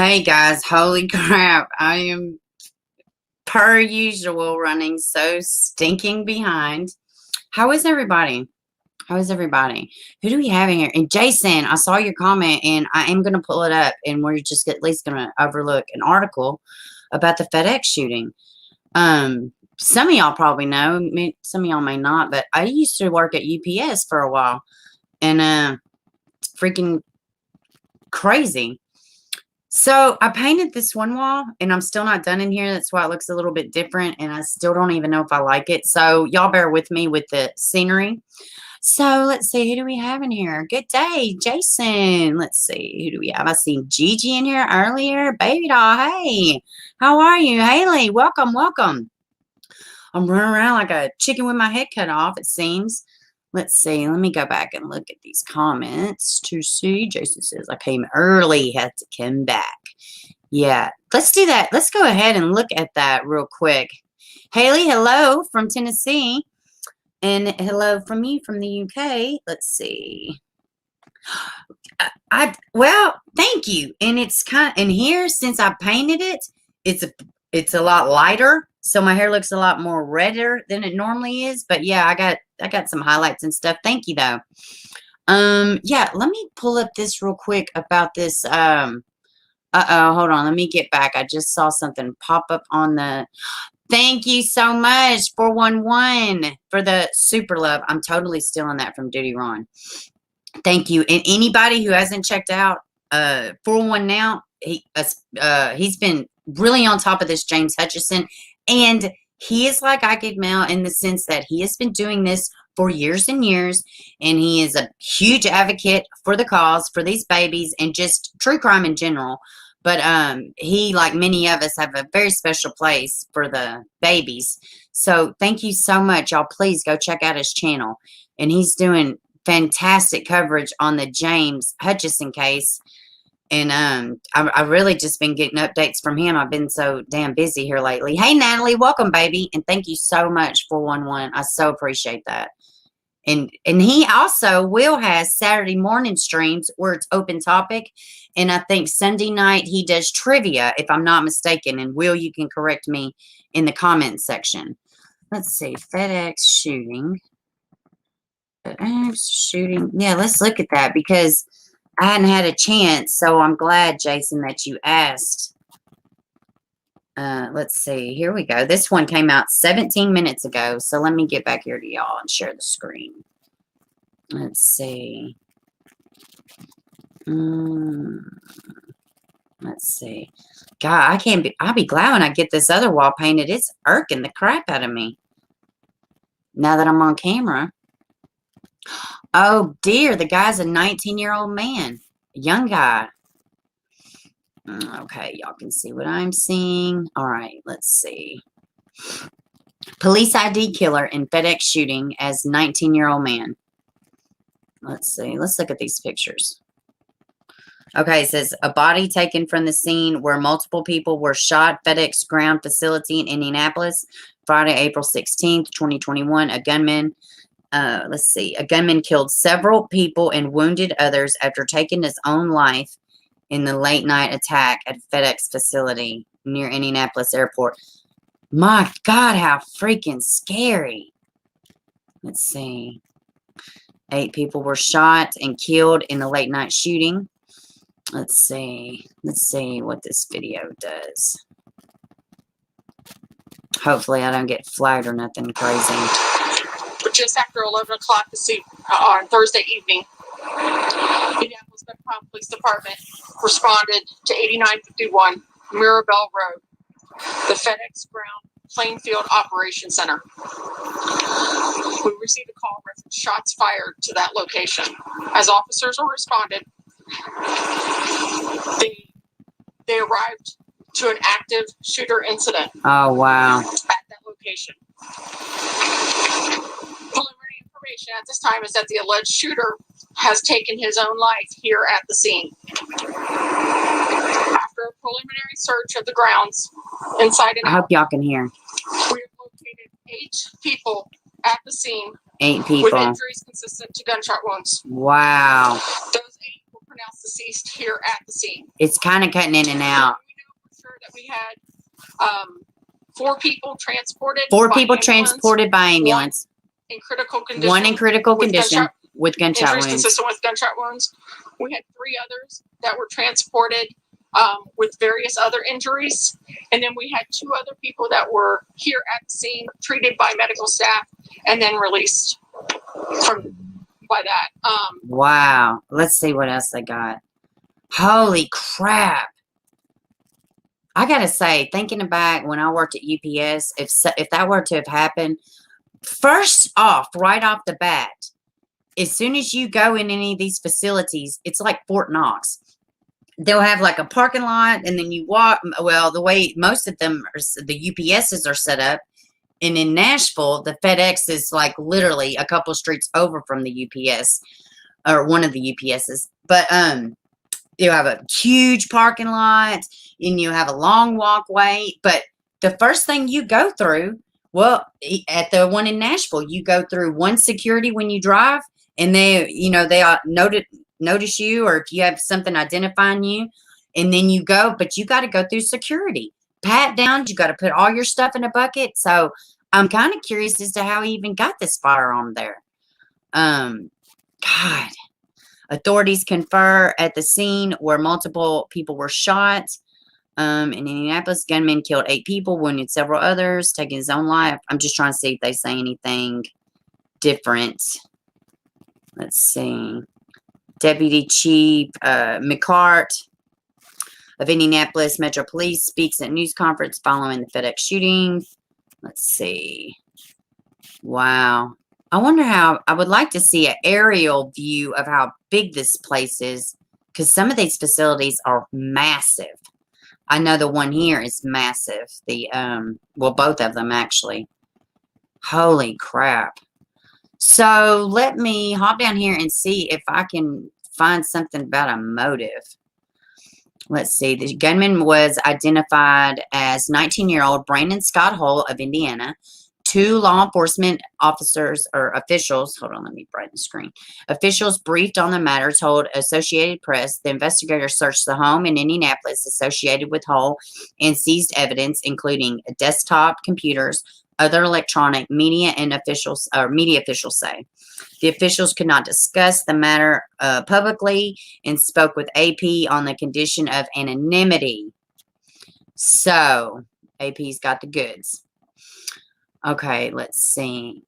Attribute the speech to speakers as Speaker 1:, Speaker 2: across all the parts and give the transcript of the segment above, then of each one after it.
Speaker 1: Hey guys, holy crap. I am per usual running so stinking behind. How is everybody? How is everybody? Who do we have in here? And Jason, I saw your comment and I am going to pull it up and we're just at least going to overlook an article about the FedEx shooting. Some of y'all probably know, some of y'all may not, but I used to work at UPS for a while and freaking crazy. So I painted this one wall and I'm still not done in here. That's why it looks a little bit different and I still don't even know if I like it. So y'all bear with me with the scenery. So let's see, who do we have in here? Good day, Jason. Let's see, who do we have? I seen Gigi in here earlier. Baby doll, hey, how are you? Haley, welcome, welcome. I'm running around like a chicken with my head cut off, it seems. Let's see. Let me go back and look at these comments to see. Jason says, I came early, had to come back. Yeah, let's do that. Let's go ahead and look at that real quick. Haley, hello from Tennessee. And hello from you from the UK. Let's see. Well, thank you. And it's and here, since I painted it, it's a lot lighter. So my hair looks a lot more redder than it normally is. But yeah, I got some highlights and stuff. Thank you though. Yeah, let me pull up this real quick about this. Hold on, let me get back. I just saw something pop up on the. Thank you so much, 411, for the super love. I'm totally stealing that from Duty Ron. Thank you. And anybody who hasn't checked out 411 now, he's been really on top of this, James Hutchison. And he is like I Get Mail in the sense that he has been doing this for years and years. And he is a huge advocate for the cause, for these babies, and just true crime in general. But he, like many of us, have a very special place for the babies. So thank you so much, y'all. Please go check out his channel. And he's doing fantastic coverage on the James Hutchison case. And I've really just been getting updates from him. I've been so damn busy here lately. Hey, Natalie, welcome, baby. And thank you so much, 411. I so appreciate that. And he also has Saturday morning streams where it's open topic. And I think Sunday night he does trivia, if I'm not mistaken. And Will, you can correct me in the comments section. Let's see. FedEx shooting. FedEx shooting. Yeah, let's look at that because I hadn't had a chance. So I'm glad, Jason, that you asked. Let's see. Here we go. This one came out 17 minutes ago. So let me get back here to y'all and share the screen. Let's see. Let's see. God, I'll be glad when I get this other wall painted. It's irking the crap out of me. Now that I'm on camera. Oh dear, the guy's a 19-year-old man. A young guy. Okay, y'all can see what I'm seeing. All right, let's see. Police ID killer in FedEx shooting as 19-year-old man. Let's see. Let's look at these pictures. Okay, it says a body taken from the scene where multiple people were shot. FedEx ground facility in Indianapolis, Friday, April 16th, 2021. A gunman, let's see. A gunman killed several people and wounded others after taking his own life in the late night attack at FedEx facility near Indianapolis Airport. My God, how freaking scary. Let's see. 8 people were shot and killed in the late night shooting. Let's see. Let's see what this video does. Hopefully I don't get flagged or nothing crazy.
Speaker 2: Just after 11 o'clock on Thursday evening, Indianapolis Metropolitan Police Department responded to 8951 Mirabelle Road, the FedEx Ground Plainfield Operations Center. We received a call referencing shots fired to that location. As officers responded, they arrived to an active shooter incident.
Speaker 1: Oh, wow.
Speaker 2: At that location. Preliminary information at this time is that the alleged shooter has taken his own life here at the scene. After a preliminary search of the grounds inside and out,
Speaker 1: I hope y'all can hear.
Speaker 2: We have located 8 people at the scene.
Speaker 1: 8 people.
Speaker 2: With injuries consistent to gunshot wounds.
Speaker 1: Wow.
Speaker 2: Those 8 were pronounced deceased here at the scene.
Speaker 1: It's kind of cutting in and out.
Speaker 2: We know for sure that we had 4 people transported.
Speaker 1: 4
Speaker 2: by
Speaker 1: people
Speaker 2: ambulance,
Speaker 1: transported by ambulance.
Speaker 2: in critical condition.
Speaker 1: 1 in critical condition with gunshot
Speaker 2: injuries
Speaker 1: wounds.
Speaker 2: consistent with gunshot wounds. We had 3 others that were transported with various other injuries. And then we had 2 other people that were here at the scene, treated by medical staff, and then released by that.
Speaker 1: Wow. Let's see what else they got. Holy crap. I got to say, thinking back when I worked at UPS, if that were to have happened, first off, right off the bat, as soon as you go in any of these facilities, it's like Fort Knox. They'll have like a parking lot, and then you walk. Well, the way most of them, the UPSs are set up, and in Nashville, the FedEx is like literally a couple streets over from the UPS, or one of the UPSs. But you have a huge parking lot, and you have a long walkway. But the first thing you go through, well, at the one in Nashville, you go through one security when you drive, and they, they notice you, or if you have something identifying you, and then you go, but you got to go through security, pat down. You got to put all your stuff in a bucket. So I'm kind of curious as to how he even got this fire on there. God. Authorities confer at the scene where multiple people were shot. In Indianapolis, gunman killed 8 people, wounded several others, taking his own life. I'm just trying to see if they say anything different. Let's see. Deputy Chief McCart of Indianapolis Metro Police speaks at news conference following the FedEx shooting. Let's see. Wow. I wonder how, I would like to see an aerial view of how big this place is, because some of these facilities are massive. I know the one here is massive. The, well, both of them actually. Holy crap. So let me hop down here and see if I can find something about a motive. Let's see. The gunman was identified as 19-year-old Brandon Scott Hull of Indiana. 2 law enforcement officers or officials, hold on, let me brighten the screen. Officials briefed on the matter told Associated Press the investigators searched the home in Indianapolis associated with Hull and seized evidence, including desktop computers, other electronic media, and media officials say. The officials could not discuss the matter publicly and spoke with AP on the condition of anonymity. So, AP's got the goods. Okay, let's see.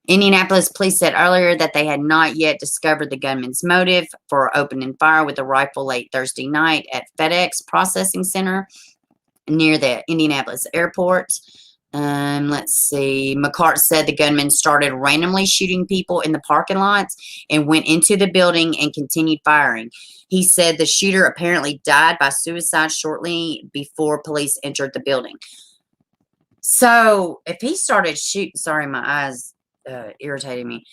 Speaker 1: Indianapolis police said earlier that they had not yet discovered the gunman's motive for opening fire with a rifle late Thursday night at FedEx Processing Center near the Indianapolis airport. Let's see. McCart said the gunman started randomly shooting people in the parking lots and went into the building and continued firing. He said the shooter apparently died by suicide shortly before police entered the building. So if he started shooting, sorry, my eyes irritated me.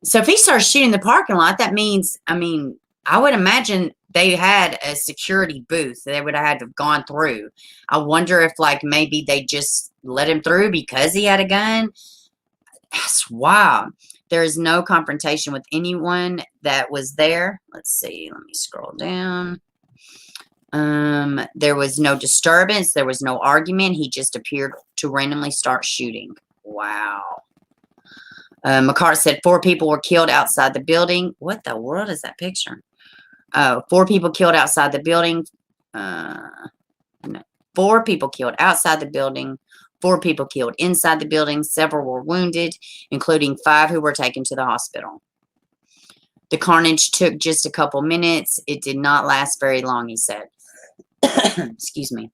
Speaker 1: So if he starts shooting the parking lot, that means, I mean, I would imagine they had a security booth they would have had to have gone through. I wonder if, like, maybe they just let him through because he had a gun. That's wild. There is no confrontation with anyone that was there. Let's see. Let me scroll down. There was no disturbance. There was no argument. He just appeared to randomly start shooting. Wow. McCart said 4 people were killed outside the building. What the world is that picture? 4 people killed outside the building. 4 people killed outside the building. 4 people killed inside the building. Several were wounded, including 5 who were taken to the hospital. The carnage took just a couple minutes. It did not last very long, he said. Excuse me.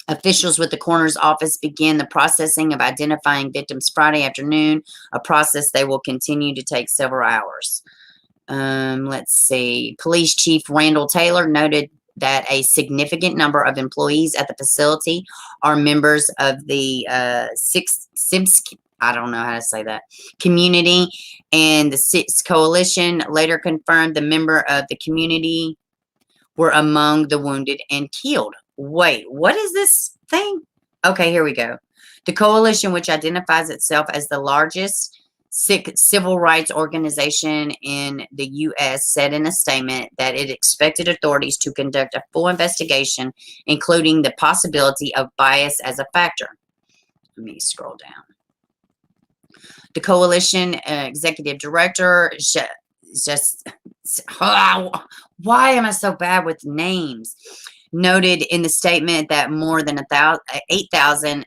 Speaker 1: Officials with the coroner's office began the processing of identifying victims Friday afternoon, a process they will continue to take several hours. Let's see. Police Chief Randall Taylor noted that a significant number of employees at the facility are members of the I don't know how to say that, community, and the Six Coalition later confirmed the member of the community were among the wounded and killed. Wait, what is this thing? Okay, here we go. The coalition, which identifies itself as the largest civil rights organization in the U.S. said in a statement that it expected authorities to conduct a full investigation, including the possibility of bias as a factor. Let me scroll down. The coalition executive director just why am I so bad with names? Noted in the statement that more than 8,000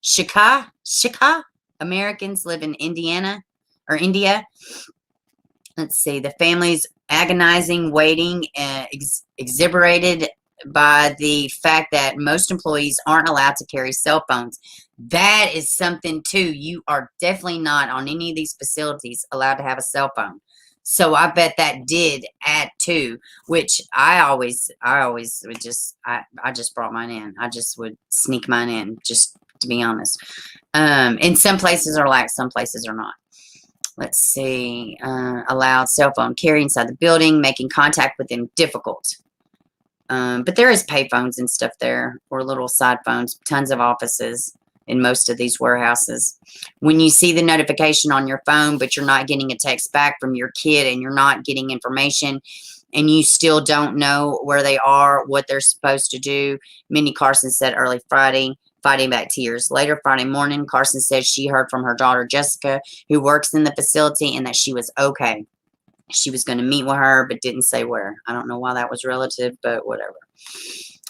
Speaker 1: Shika Americans live in India. Let's see. The family's agonizing waiting exasperated by the fact that most employees aren't allowed to carry cell phones. That is something too. You are definitely not on any of these facilities allowed to have a cell phone. So I bet that did add to, which I always would just, I just brought mine in. I just would sneak mine in, just to be honest. And some places are like, some places are not. Let's see, allowed cell phone carry inside the building, making contact with them difficult. But there is pay phones and stuff there, or little side phones, tons of offices in most of these warehouses. When you see the notification on your phone, but you're not getting a text back from your kid and you're not getting information and you still don't know where they are, what they're supposed to do. Minnie Carson said early Friday, fighting back tears. Later Friday morning, Carson said she heard from her daughter, Jessica, who works in the facility, and that she was okay. She was going to meet with her, but didn't say where. I don't know why that was relative, but whatever.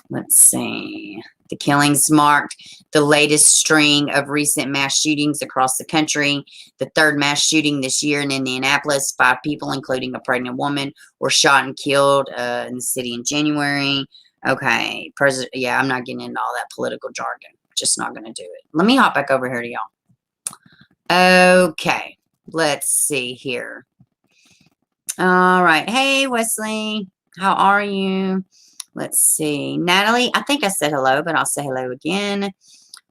Speaker 1: Let's see. The killings marked the latest string of recent mass shootings across the country. The third mass shooting this year in Indianapolis. 5 people, including a pregnant woman, were shot and killed in the city in January. Okay. Yeah, I'm not getting into all that political jargon. Just not going to do it. Let me hop back over here to y'all. Okay. Let's see here. All right. Hey, Wesley. How are you? Let's see. Natalie, I think I said hello, but I'll say hello again.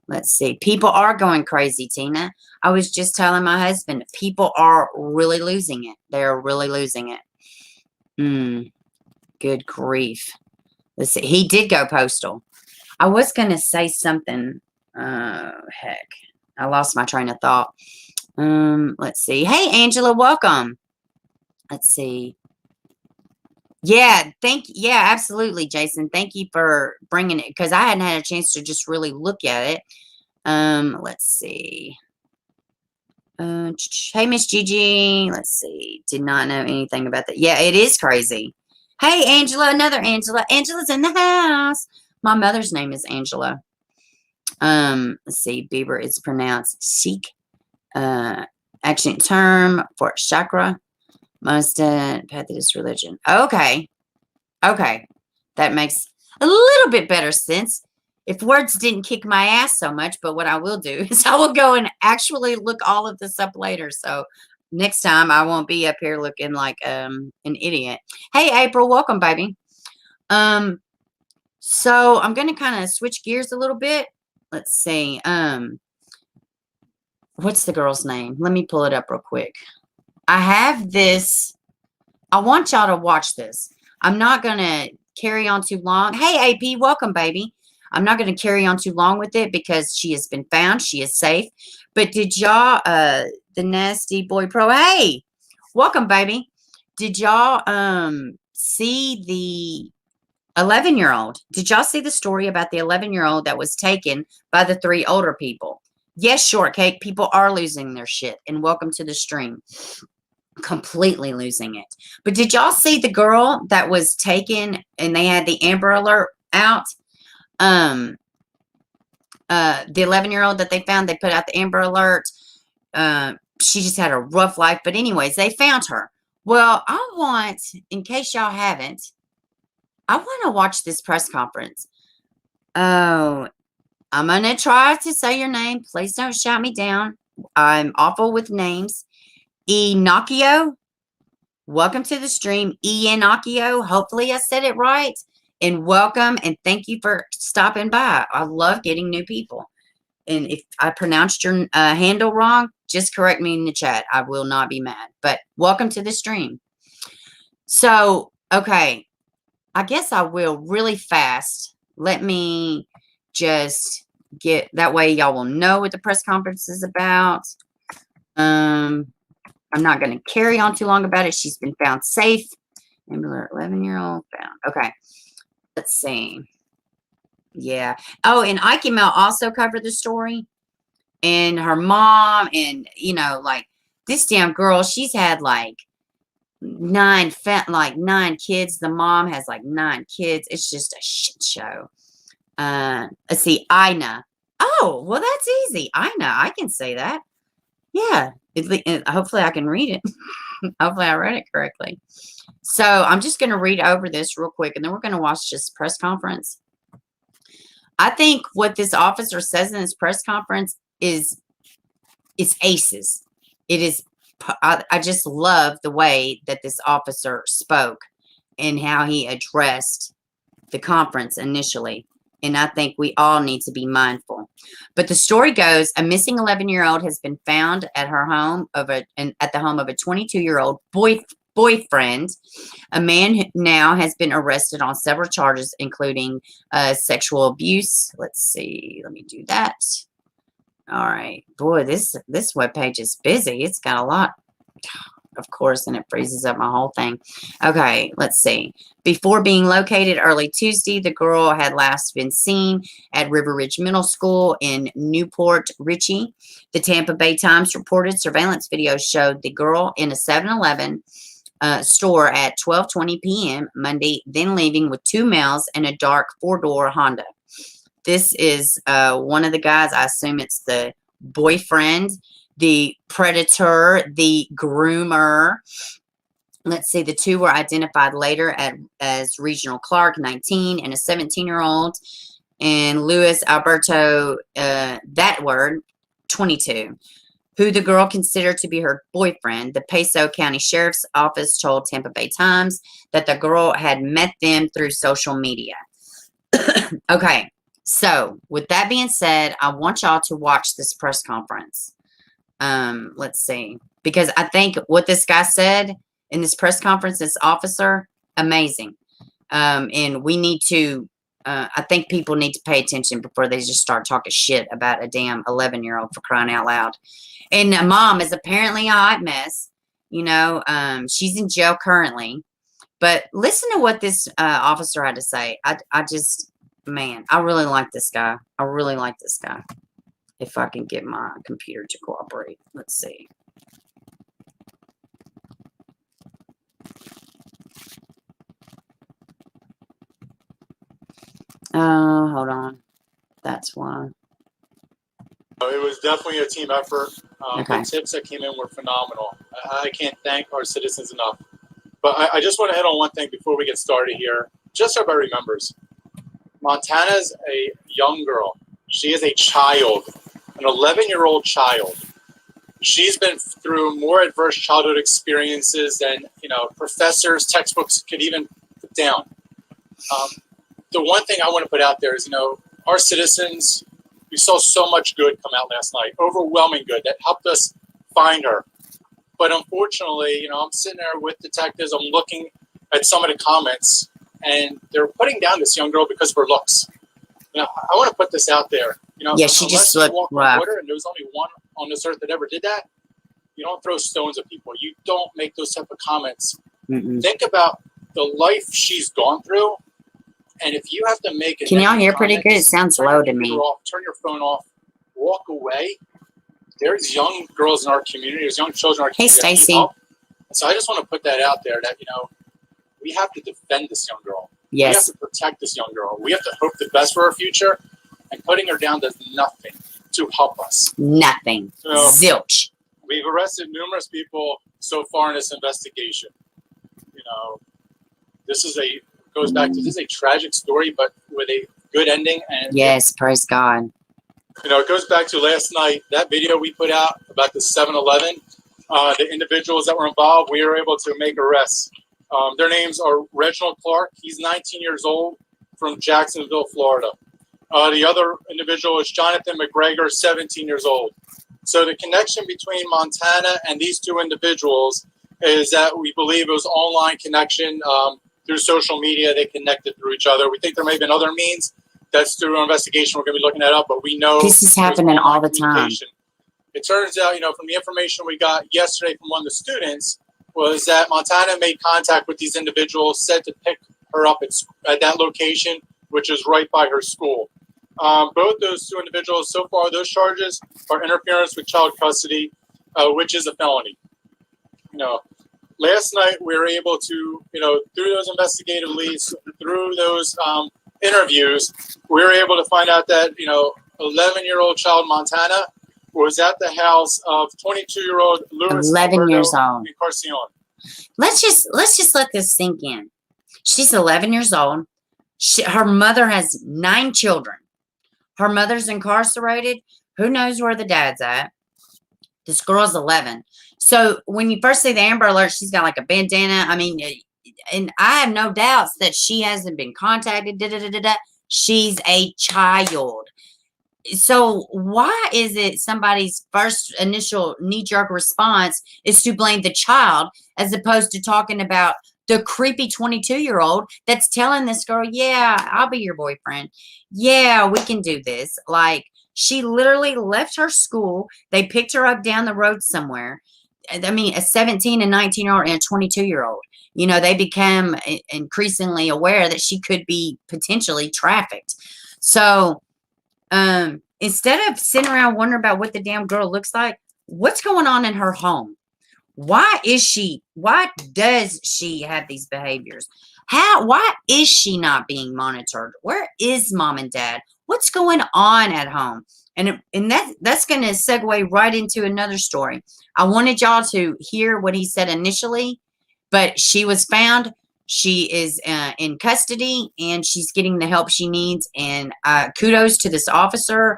Speaker 1: Let's see. People are going crazy, Tina. I was just telling my husband, people are really losing it. They're really losing it. Good grief. Let's see. He did go postal. I was going to say something. Heck. I lost my train of thought. Let's see. Hey, Angela, welcome. Let's see. Yeah, absolutely, Jason. Thank you for bringing it, because I hadn't had a chance to just really look at it. Let's see. Hey, Miss Gigi. Let's see. Did not know anything about that. Yeah, it is crazy. Hey, Angela, another Angela. Angela's in the house. My mother's name is Angela. Let's see. Beber is pronounced Sikh. Ancient term for chakra. Most Methodist religion. Okay. That makes a little bit better sense. If words didn't kick my ass so much, but what I will do is I will go and actually look all of this up later. So next time I won't be up here looking like an idiot. Hey, April, welcome, baby. So I'm going to kind of switch gears a little bit. Let's see. What's the girl's name? Let me pull it up real quick. I have this. I want y'all to watch this. I'm not going to carry on too long. Hey, AP, welcome, baby. I'm not going to carry on too long with it because she has been found. She is safe. But did y'all, the Nasty Boy Pro, hey, welcome, baby. Did y'all see the 11-year-old? Did y'all see the story about the 11-year-old that was taken by the 3 older people? Yes, Shortcake, people are losing their shit. And welcome to the stream. Completely losing it. But did y'all see the girl that was taken and they had the Amber Alert out? The 11-year-old that they found, they put out the Amber Alert. She just had a rough life. But anyways, they found her. Well, I want, in case y'all haven't, I want to watch this press conference. Oh, I'm going to try to say your name. Please don't shout me down. I'm awful with names. Enocchio, welcome to the stream. Enocchio, hopefully I said it right. And welcome and thank you for stopping by. I love getting new people. And if I pronounced your handle wrong, just correct me in the chat. I will not be mad. But welcome to the stream. So, okay. I guess I will really fast. Let me just get, that way y'all will know what the press conference is about. I'm not going to carry on too long about it. She's been found safe. Remember, 11-year-old found. Okay. Let's see. Yeah. Oh, and Ike Mel also covered the story. And her mom and, you know, like, this damn girl, she's had, like, 9 kids. The mom has, like, 9 kids. It's just a shit show. Let's see. Ina. Oh, well, that's easy. Ina. I can say that. Yeah. Hopefully I can read it. Hopefully I read it correctly. So I'm just going to read over this real quick, and then we're going to watch this press conference. I think what this officer says in this press conference is aces. It is. I just love the way that this officer spoke and how he addressed the conference initially. And I think we all need to be mindful. But the story goes, a missing 11-year-old has been found at her home at the home of a 22-year-old boyfriend. A man now has been arrested on several charges, including sexual abuse. Let's see. Let me do that. All right. Boy, this webpage is busy. It's got a lot, of course, and it freezes up my whole thing. Okay, let's see. Before being located early Tuesday, the girl had last been seen at River Ridge Middle School in Newport Richey. The Tampa Bay Times reported surveillance video showed the girl in a 7-Eleven store at 12:20 p.m. Monday, then leaving with 2 males in a dark 4-door Honda. This is one of the guys. I assume it's the boyfriend, the predator, the groomer. Let's see. The 2 were identified later as Regional Clark, 19, and a 17-year-old, and Luis Alberto, 22, who the girl considered to be her boyfriend. The Paso County Sheriff's Office told Tampa Bay Times that the girl had met them through social media. Okay. So, with that being said, I want y'all to watch this press conference. Let's see. Because I think what this guy said in this press conference, this officer, amazing. And we need to, I think people need to pay attention before they just start talking shit about a damn 11-year-old, for crying out loud. And mom is apparently a hot mess. You know, she's in jail currently. But listen to what this officer had to say. I just... Man, I really like this guy. I really like this guy. If I can get my computer to cooperate. Let's see. Hold on. That's why.
Speaker 3: It was definitely a team effort.
Speaker 1: Okay.
Speaker 3: The tips that came in were phenomenal. I can't thank our citizens enough. But I just want to hit on one thing before we get started here. Just so everybody remembers. Montana's a young girl. She is a child, an 11-year-old child. She's been through more adverse childhood experiences than, you know, professors, textbooks could even put down. The one thing I want to put out there is, you know, our citizens, we saw so much good come out last night, overwhelming good that helped us find her. But unfortunately, you know, I'm sitting there with detectives, I'm looking at some of the comments, and they're putting down this young girl because of her looks. You know, I want to put this out there. You know,
Speaker 1: yeah, she just looked rough.
Speaker 3: And there's only one on this earth that ever did that. You don't throw stones at people. You don't make those type of comments. Think about the life she's gone through, and if you have to make it.
Speaker 1: Can y'all hear pretty good? It sounds low to me.
Speaker 3: Turn your phone off. Walk away. There's young girls in our community. There's young children in our community.
Speaker 1: Hey, Stacy.
Speaker 3: So I just want to put that out there that, you know, we have to defend this young girl.
Speaker 1: Yes.
Speaker 3: We have to protect this young girl. We have to hope the best for her future, and putting her down does nothing to help us.
Speaker 1: Nothing. So, zilch.
Speaker 3: We've arrested numerous people so far in this investigation. You know, this is a tragic story, but with a good ending. And
Speaker 1: yes, praise God.
Speaker 3: You know, it goes back to last night, that video we put out about the 7-Eleven, the individuals that were involved, we were able to make arrests. Their names are Reginald Clark. He's 19 years old from Jacksonville, Florida. The other individual is Jonathan McGregor, 17 years old. So the connection between Montana and these 2 individuals is that we believe it was online connection through social media. They connected through each other. We think there may have been other means. That's through an investigation. We're going to be looking that up, but we know
Speaker 1: this is happening all the time.
Speaker 3: It turns out, from the information we got yesterday from one of the students, was that Montana made contact with these individuals, said to pick her up at that location, which is right by her school. Both those two individuals, so far, those charges are interference with child custody, which is a felony. Last night we were able to, through those investigative leads, through those interviews, we were able to find out that, 11-year-old child Montana was at the house of 22-year-old Louis
Speaker 1: 11 years old.
Speaker 3: Encarnacion.
Speaker 1: Let's just let this sink in. She's 11 years old. Her mother has 9 children. Her mother's incarcerated. Who knows where the dad's at? This girl's 11. So when you first see the Amber Alert, she's got like a bandana. I mean, and I have no doubts that she hasn't been contacted. She's a child. So why is it somebody's first initial knee-jerk response is to blame the child as opposed to talking about the creepy 22-year-old that's telling this girl, yeah, I'll be your boyfriend. Yeah, we can do this. Like, she literally left her school. They picked her up down the road somewhere. I mean, a 17 and 19-year-old and a 22-year-old. They become increasingly aware that she could be potentially trafficked. So, instead of sitting around wondering about what the damn girl looks like, what's going on in her home? Why does she have these behaviors? Why is she not being monitored? Where is mom and dad? What's going on at home? And that's going to segue right into another story. I wanted y'all to hear what he said initially, but she was found. She is in custody, and she's getting the help she needs. And kudos to this officer.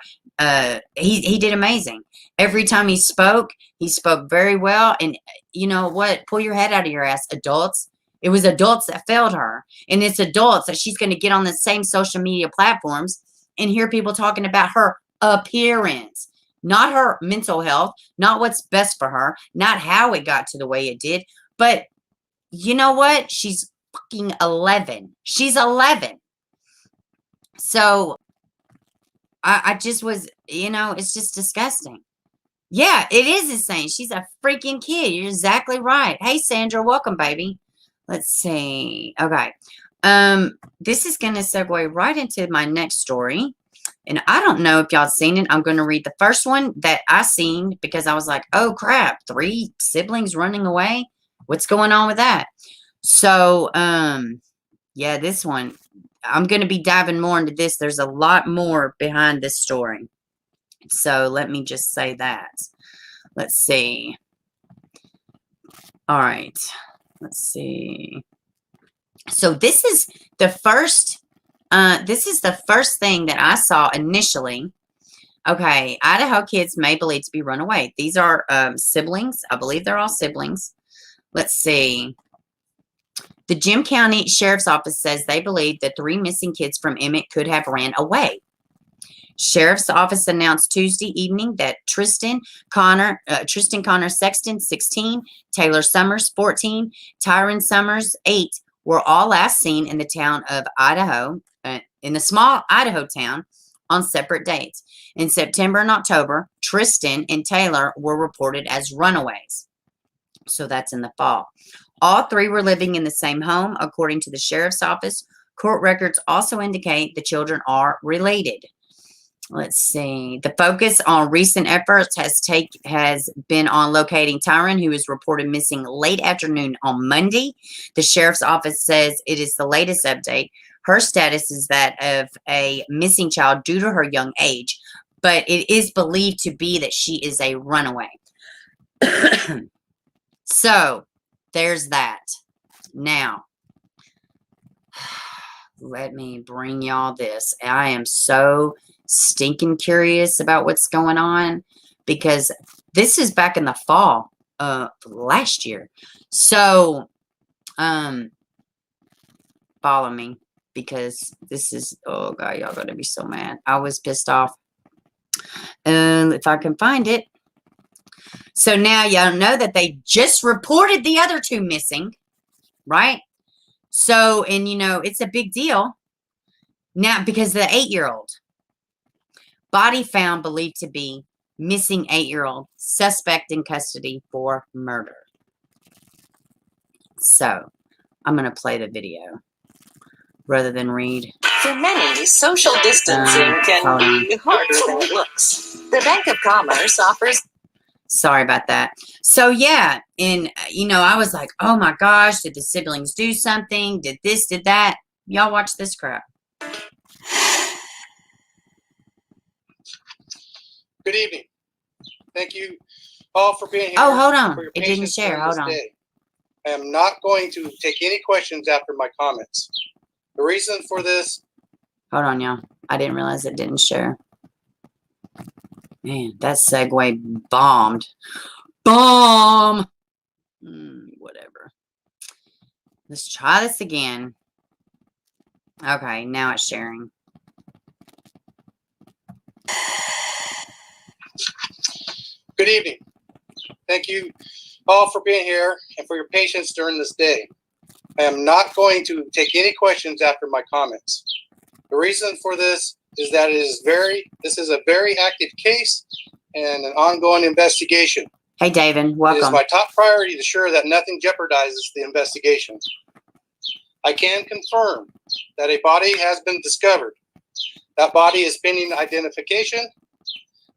Speaker 1: He did amazing. Every time he spoke very well. And you know what? Pull your head out of your ass, adults. It was adults that failed her. And it's adults that she's going to get on the same social media platforms and hear people talking about her appearance, not her mental health, not what's best for her, not how it got to the way it did. But you know what? She's fucking 11. She's 11. So I just was, it's just disgusting. Yeah, it is insane. She's a freaking kid. You're exactly right. Hey, Sandra, welcome, baby. Let's see. Okay. This is going to segue right into my next story. And I don't know if y'all seen it. I'm going to read the first one that I seen because I was like, oh, crap. 3 siblings running away? What's going on with that? So, yeah, this one. I'm going to be diving more into this. There's a lot more behind this story. So let me just say that. Let's see. All right. Let's see. So this is the first thing that I saw initially. Okay, Idaho kids may believe to be runaway. These are siblings. I believe they're all siblings. Let's see. The Jim County Sheriff's Office says they believe the 3 missing kids from Emmett could have ran away. Sheriff's Office announced Tuesday evening that Tristan Connor Sexton, 16, Taylor Summers, 14, Tyron Summers, 8, were all last seen in the town of Idaho, in a small Idaho town, on separate dates. In September and October, Tristan and Taylor were reported as runaways. So that's in the fall. All 3 were living in the same home, according to the Sheriff's Office. Court records also indicate the children are related. Let's see. The focus on recent efforts has been on locating Tyron, who was reported missing late afternoon on Monday. The Sheriff's Office says it is the latest update. Her status is that of a missing child due to her young age, but it is believed to be that she is a runaway. So, there's that. Now, let me bring y'all this. I am so stinking curious about what's going on because this is back in the fall last year. So follow me because this is, oh god, y'all gonna be so mad. I was pissed off. If I can find it. So now y'all know that they just reported the other 2 missing, right? So, and it's a big deal now because the 8-year-old body found believed to be missing 8-year-old, suspect in custody for murder. So, I'm going to play the video rather than read.
Speaker 4: For many, social distancing can be harder than it looks. The Bank of Commerce offers...
Speaker 1: Sorry about that. So, yeah, and, I was like, oh, my gosh, did the siblings do something? Did this, did that? Y'all watch this crap.
Speaker 5: Good evening. Thank you all for being here.
Speaker 1: Oh, hold on.
Speaker 5: For your
Speaker 1: It didn't
Speaker 5: patience
Speaker 1: share.
Speaker 5: during
Speaker 1: Hold
Speaker 5: this
Speaker 1: on.
Speaker 5: day. I am not going to take any questions after my comments. The reason for this...
Speaker 1: Hold on, y'all. I didn't realize it didn't share. Man, that segue bombed. Bomb! Whatever. Let's try this again. Okay, now it's sharing.
Speaker 5: Good evening. Thank you all for being here and for your patience during this day. I am not going to take any questions after my comments. The reason for this is that this is a very active case and an ongoing investigation.
Speaker 1: Hey, David,
Speaker 5: It is
Speaker 1: welcome.
Speaker 5: my top priority to ensure that nothing jeopardizes the investigation. I can confirm that a body has been discovered. That body is pending identification,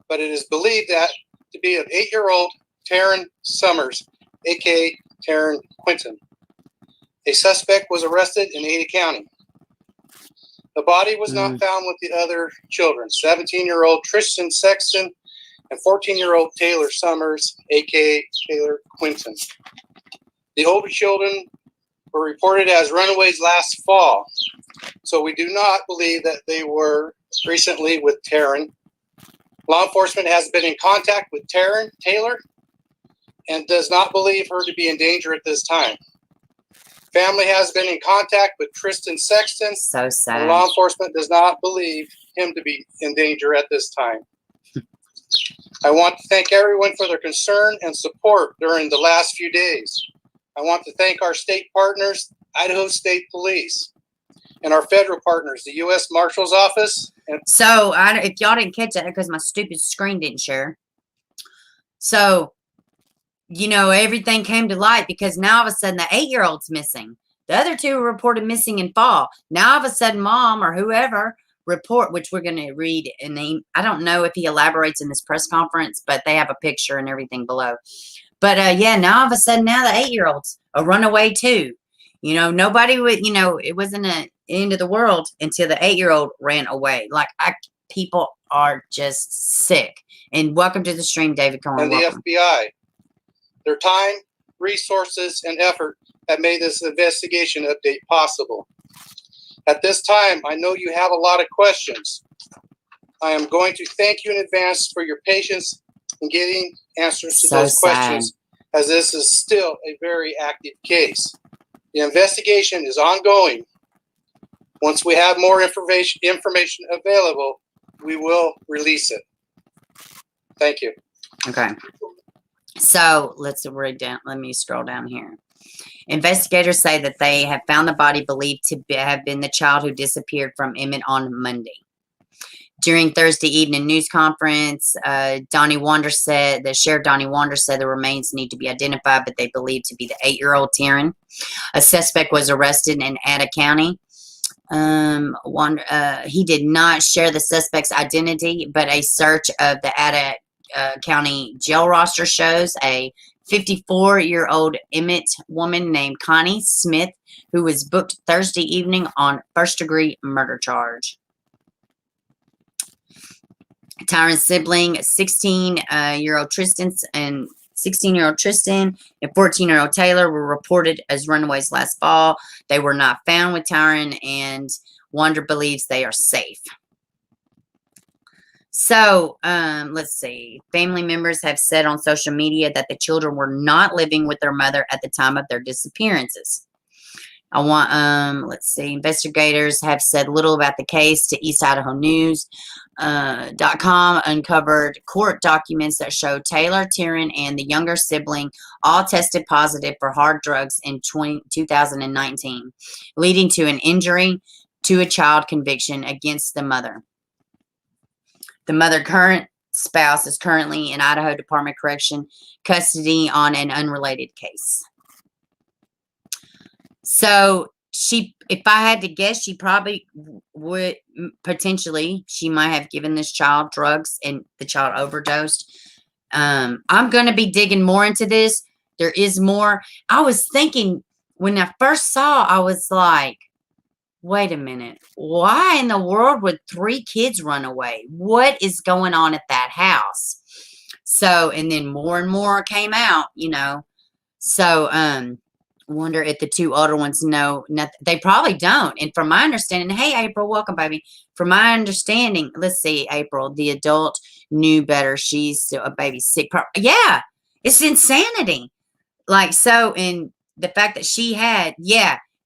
Speaker 5: but it is believed that to be of 8-year-old Taryn Summers, aka Taryn Quinton. A suspect was arrested in Ada County. The body was not found with the other children, 17-year-old Tristan Sexton and 14-year-old Taylor Summers, aka Taylor Quinton. The older children were reported as runaways last fall, so we do not believe that they were recently with Taryn. Law enforcement has been in contact with Taylor and does not believe her to be in danger at this time. Family has been in contact with Tristan Sexton.
Speaker 1: So sad.
Speaker 5: And law enforcement does not believe him to be in danger at this time. I want to thank everyone for their concern and support during the last few days. I want to thank our state partners, Idaho State Police, and our federal partners, the U.S. Marshal's Office. And
Speaker 1: So, if y'all didn't catch that because my stupid screen didn't share. So, everything came to light because now all of a sudden the 8-year-old's missing. The other two were reported missing in fall. Now all of a sudden mom or whoever report, which we're going to read, and I don't know if he elaborates in this press conference, but they have a picture and everything below. But yeah, now all of a sudden now the 8-year-old's a runaway too. Nobody would, it wasn't an end of the world until the 8-year-old ran away. Like people are just sick. And welcome to the stream, David Cohen.
Speaker 5: and the
Speaker 1: Welcome.
Speaker 5: FBI. Their time, resources, and effort have made this investigation update possible. At this time, I know you have a lot of questions. I am going to thank you in advance for your patience in getting answers to those questions, as this is still a very active case. The investigation is ongoing. Once we have more information available, we will release it. Thank you.
Speaker 1: Okay. So let's read down. Let me scroll down here. Investigators say that they have found the body believed to have been the child who disappeared from Emmett on Monday. During Thursday evening news conference, Sheriff Donnie Wander said the remains need to be identified, but they believe to be the 8-year-old Taryn. A suspect was arrested in Ada County. He did not share the suspect's identity, but a search of the Ada County jail roster shows a 54-year-old Emmett woman named Connie Smith, who was booked Thursday evening on first-degree murder charge. Tyron's sibling, 16-year-old Tristan and 14-year-old Taylor were reported as runaways last fall. They were not found with Tyron, and Wander believes they are safe. So, let's see. Family members have said on social media that the children were not living with their mother at the time of their disappearances. Let's see. Investigators have said little about the case to East Idaho News. .com uncovered court documents that show Taylor, Taryn, and the younger sibling all tested positive for hard drugs in 2019, leading to an injury to a child conviction against the mother. The mother spouse is currently in Idaho Department of Correction custody on an unrelated case. So if I had to guess, she probably would potentially, she might have given this child drugs and the child overdosed. I'm going to be digging more into this. There is more. I was thinking when I first saw, I was like, wait a minute. Why in the world would 3 kids run away? What is going on at that house? So, and then more and more came out, So, wonder if the 2 older ones know nothing. They probably don't. And from my understanding, hey, April, welcome, baby. From my understanding, let's see, April, the adult knew better. She's still a baby sick. Yeah, it's insanity. Like, so, and the fact that she had,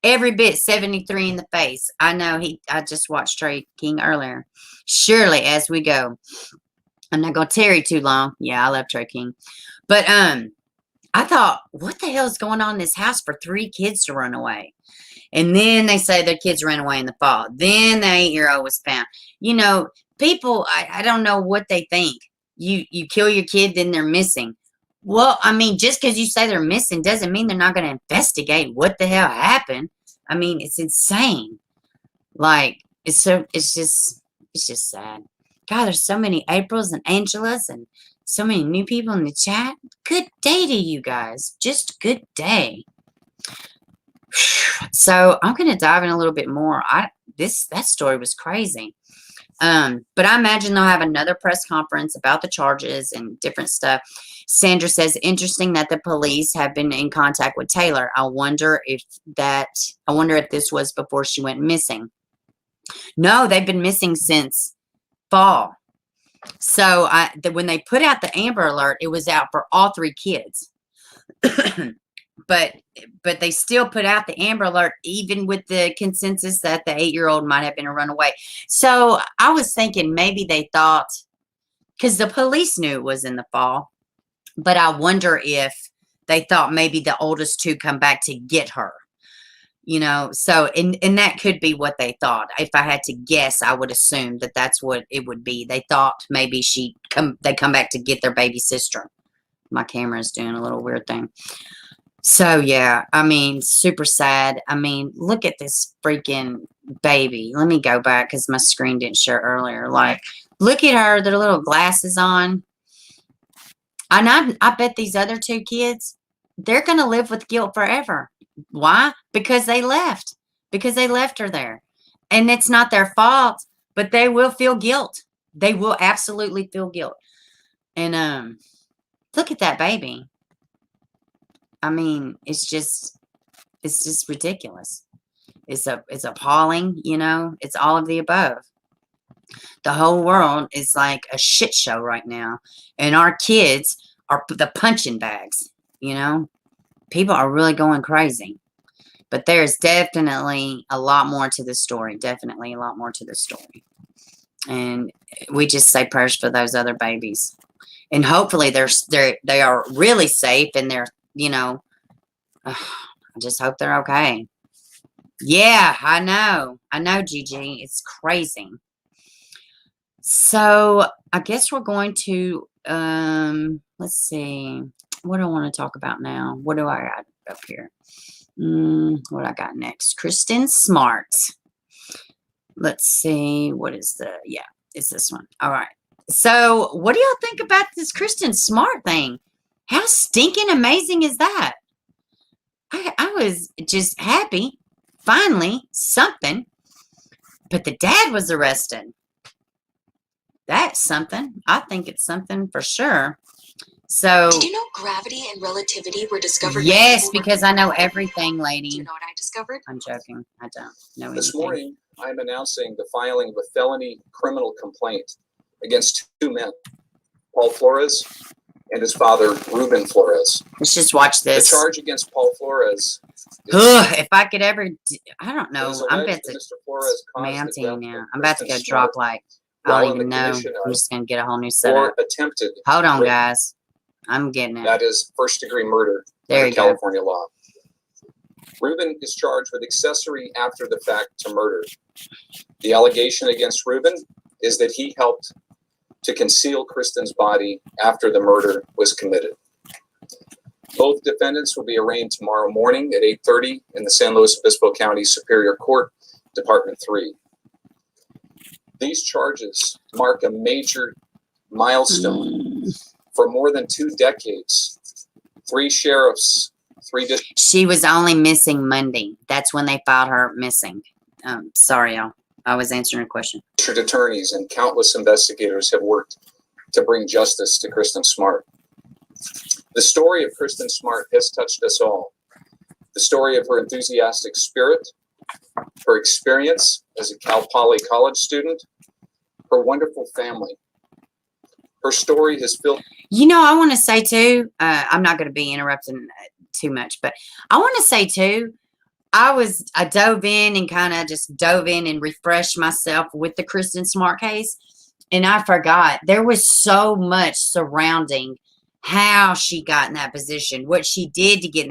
Speaker 1: every bit 73 in the face. I know I just watched Trey King earlier. Surely as we go. I'm not going to tarry too long. Yeah, I love Trey King. But, I thought, what the hell is going on in this house for 3 kids to run away? And then they say their kids ran away in the fall. Then the 8-year-old was found. People, I don't know what they think. You kill your kid, then they're missing. Well, I mean, just because you say they're missing doesn't mean they're not going to investigate what the hell happened. I mean, it's insane. Like, it's just sad. God, there's so many Aprils and Angelas and so many new people in the chat. Good day to you guys. Just good day. So I'm going to dive in a little bit more. That story was crazy. But I imagine they'll have another press conference about the charges and different stuff. Sandra says, interesting that the police have been in contact with Taylor. I wonder if this was before she went missing. No, they've been missing since fall. So when they put out the Amber Alert, it was out for all 3 kids. but they still put out the Amber Alert, even with the consensus that the 8-year-old might have been a runaway. So I was thinking maybe they thought, because the police knew it was in the fall, but I wonder if they thought maybe the oldest 2 come back to get her. So, and that could be what they thought. If I had to guess, I would assume that that's what it would be. They thought maybe they come back to get their baby sister. My camera is doing a little weird thing. So, yeah, I mean, super sad. I mean, look at this freaking baby. Let me go back because my screen didn't share earlier. Like, look at her, their little glasses on. And I bet these other 2 kids, they're going to live with guilt forever. Why? Because they left. Because they left her there. And it's not their fault, but they will feel guilt. They will absolutely feel guilt. And look at that baby. I mean, it's just ridiculous. It's appalling, it's all of the above. The whole world is like a shit show right now. And our kids are the punching bags, People are really going crazy. But there's definitely a lot more to this story. Definitely a lot more to this story. And we just say prayers for those other babies. And hopefully they are really safe and they're, I just hope they're okay. Yeah, I know. Gigi. It's crazy. So I guess we're going to, let's see. What do I want to talk about now? What do I got up here? What I got next? Kristin Smart. Let's see. What is it's this one. All right. So what do y'all think about this Kristin Smart thing? How stinking amazing is that? I was just happy. Finally, something. But the dad was arrested. That's something. I think it's something for sure. So,
Speaker 6: did you know gravity and relativity were discovered?
Speaker 1: Yes, because I know everything, lady.
Speaker 6: Do you know what I discovered?
Speaker 1: I'm joking. I don't know anything.
Speaker 7: This morning, I'm announcing the filing of a felony criminal complaint against 2 men, Paul Flores and his father, Ruben Flores.
Speaker 1: Let's just watch this.
Speaker 7: The charge against Paul Flores.
Speaker 1: If I could ever, I don't know. I'm about to,
Speaker 7: Mr. Flores
Speaker 1: I'm
Speaker 7: caused
Speaker 1: telling
Speaker 7: the
Speaker 1: you
Speaker 7: death
Speaker 1: now. I'm about to go
Speaker 7: Kristin
Speaker 1: drop
Speaker 7: Smart
Speaker 1: like, I
Speaker 7: while
Speaker 1: don't
Speaker 7: in
Speaker 1: even
Speaker 7: the
Speaker 1: know.
Speaker 7: commission
Speaker 1: I'm
Speaker 7: of
Speaker 1: just going to get a whole new setup.
Speaker 7: or attempted
Speaker 1: Hold on,
Speaker 7: rape.
Speaker 1: guys. I'm getting it.
Speaker 7: That is first-degree murder
Speaker 1: There
Speaker 7: under
Speaker 1: you go.
Speaker 7: California law. Ruben is charged with accessory after the fact to murder. The allegation against Ruben is that he helped to conceal Kristin's body after the murder was committed. Both defendants will be arraigned tomorrow morning at 8:30 in the San Luis Obispo County Superior Court, Department 3. These charges mark a major milestone. For more than 2 decades, 3 sheriffs, 3
Speaker 1: She was only missing Monday. That's when they filed her missing. Sorry, y'all. I was answering a question.
Speaker 7: district attorneys and countless investigators have worked to bring justice to Kristin Smart. The story of Kristin Smart has touched us all. The story of her enthusiastic spirit, her experience as a Cal Poly college student, her wonderful family. Her story has filled.
Speaker 1: You know, I want to say too, I'm not going to be interrupting too much, but I want to say too, I dove in and refreshed myself with the Kristin Smart case. And I forgot there was so much surrounding how she got in that position, what she did to get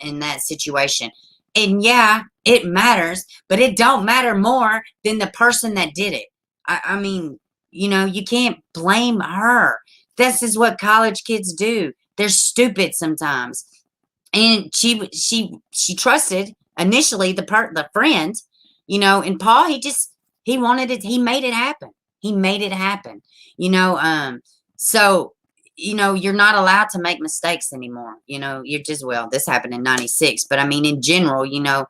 Speaker 1: in that situation. And yeah, it matters, but it don't matter more than the person that did it. I mean, you know, you can't blame her. This is what college kids do. They're stupid sometimes. And she trusted initially the friend, you know, and Paul, he wanted it. He made it happen. He made it happen, you know. So, you know, you're not allowed to make mistakes anymore. You know, you're just, well, this happened in 96, but I mean, in general, you know,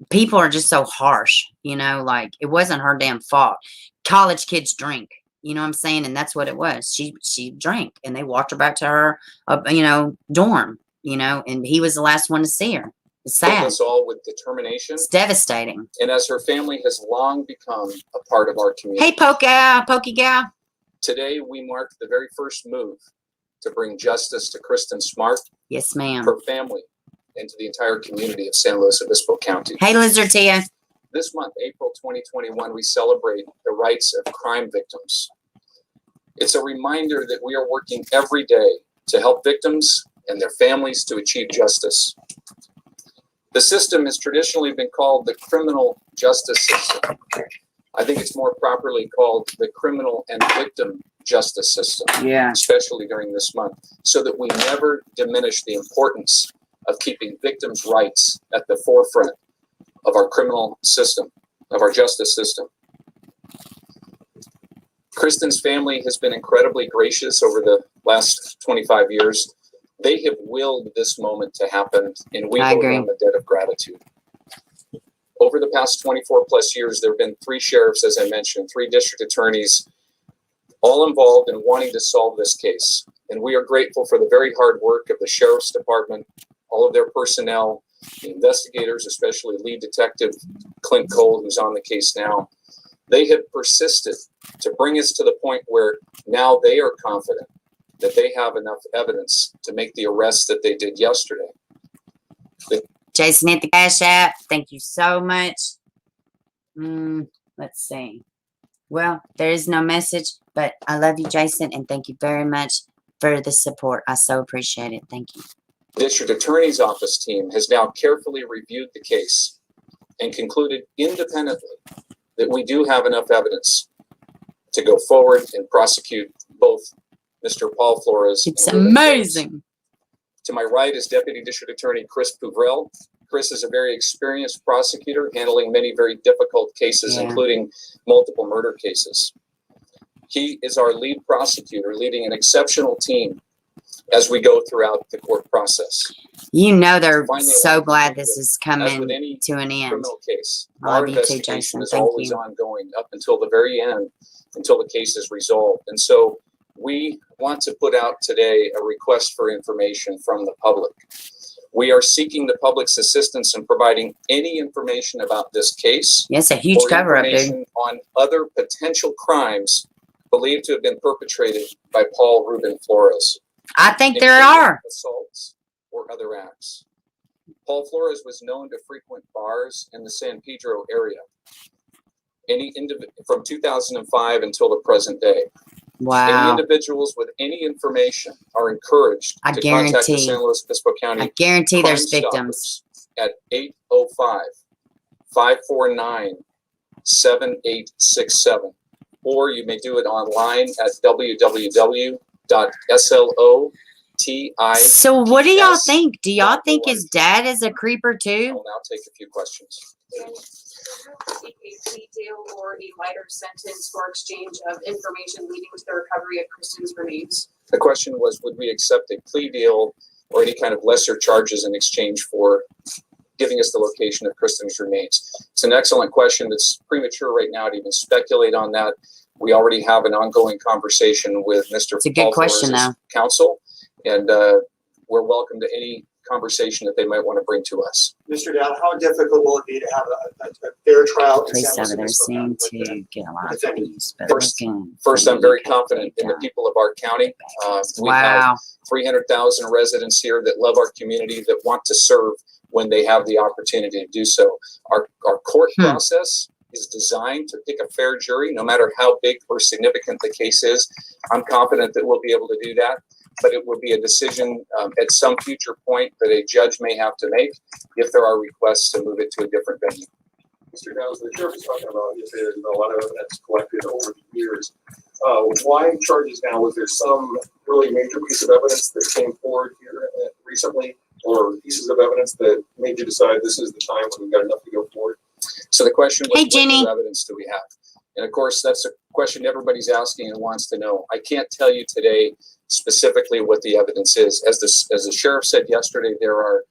Speaker 1: people are just so harsh, you know, like it wasn't her damn fault. College kids drink, you know what I'm saying? And that's what it was. She drank and they walked her back to her, you know, dorm, you know, and he was the last one to see her. It's sad.
Speaker 7: Us all with determination.
Speaker 1: It's devastating.
Speaker 7: And as her family has long become a part of our community.
Speaker 1: Hey, Pokey gal.
Speaker 7: Today, we mark the very first move to bring justice to Kristin Smart,
Speaker 1: Yes, ma'am.
Speaker 7: her family, and to the entire community of San Luis Obispo County.
Speaker 1: Hey, Lizard Tia.
Speaker 7: This month, April 2021, we celebrate the rights of crime victims. It's a reminder that we are working every day to help victims and their families to achieve justice. The system has traditionally been called the criminal justice system. I think it's more properly called the criminal and victim justice system,
Speaker 1: Yeah.
Speaker 7: especially during this month, so that we never diminish the importance of keeping victims' rights at the forefront of our criminal system, of our justice system. Kristin's family has been incredibly gracious over the last 25 years. They have willed this moment to happen, and we owe them a debt of gratitude. Over the past 24 plus years, there have been 3 sheriffs, as I mentioned, 3 district attorneys, all involved in wanting to solve this case. And we are grateful for the very hard work of the Sheriff's Department, all of their personnel, the investigators, especially lead detective Clint Cole, who's on the case now. They have persisted to bring us to the point where now they are confident that they have enough evidence to make the arrest that they did yesterday.
Speaker 1: Jason hit the cash app. Thank you so much. Let's see. Well, there is no message, but I love you, Jason, and thank you very much for the support. I so appreciate it. Thank you.
Speaker 7: The District Attorney's Office team has now carefully reviewed the case and concluded independently that we do have enough evidence to go forward and prosecute both Mr. Paul Flores.
Speaker 1: It's amazing.
Speaker 7: To my right is Deputy District Attorney Chris Puvrell. Chris is a very experienced prosecutor handling many very difficult cases, including multiple murder cases. He is our lead prosecutor, leading an exceptional team as we go throughout the court process.
Speaker 1: You know they're so glad this is coming to an end.
Speaker 7: Criminal case.
Speaker 1: I love
Speaker 7: Our
Speaker 1: you too,
Speaker 7: investigation
Speaker 1: Jason.
Speaker 7: is
Speaker 1: Thank
Speaker 7: always
Speaker 1: you.
Speaker 7: ongoing up until the very end, until the case is resolved. And so we want to put out today a request for information from the public. We are seeking the public's assistance in providing any information about this case.
Speaker 1: Yes, a huge cover-up, dude.
Speaker 7: On other potential crimes believed to have been perpetrated by Paul Ruben Flores.
Speaker 1: I think there are.
Speaker 7: Assaults or other acts. Paul Flores was known to frequent bars in the San Pedro area. From 2005 until the present day.
Speaker 1: Wow.
Speaker 7: Any individuals with any information are encouraged to contact the San Luis Obispo County.
Speaker 1: I guarantee there's victims.
Speaker 7: At 805-549-7867. or you may do it online at www.sloti.
Speaker 1: So what do y'all think? Do y'all think his dad is a creeper too?
Speaker 7: I'll now take a few questions.
Speaker 2: Seek a plea deal or a lighter sentence for exchange of information leading to the recovery of Kristin's remains.
Speaker 7: The question was, would we accept a plea deal or any kind of lesser charges in exchange for giving us the location of Kristin's remains? It's an excellent question. It's premature right now to even speculate on that. We already have an ongoing conversation with Mr.
Speaker 1: It's a good question, though.
Speaker 7: Counsel, and we're welcome to any conversation that they might want to bring to us.
Speaker 8: Mr. Dow, how difficult will it be to have a fair trial?
Speaker 1: Police over there seem to get a lot of abuse, but
Speaker 7: First, I'm very confident in the people of our county. We have 300,000 residents here that love our community, that want to serve when they have the opportunity to do so. Our court process is designed to pick a fair jury, no matter how big or significant the case is. I'm confident that we'll be able to do that, but it would be a decision at some future point that a judge may have to make if there are requests to move it to a different venue.
Speaker 9: Mr. Downs, the sheriff was talking about if there's a lot of evidence collected over the years. Why charges now? Was there some really major piece of evidence that came forward here recently, or pieces of evidence that made you decide this is the time when we've got enough to go forward?
Speaker 7: So the question was,
Speaker 1: Hey,
Speaker 7: what
Speaker 1: Jenny.
Speaker 7: kind of evidence do we have? And of course, that's a question everybody's asking and wants to know. I can't tell you today specifically what the evidence is. As the sheriff said yesterday, there are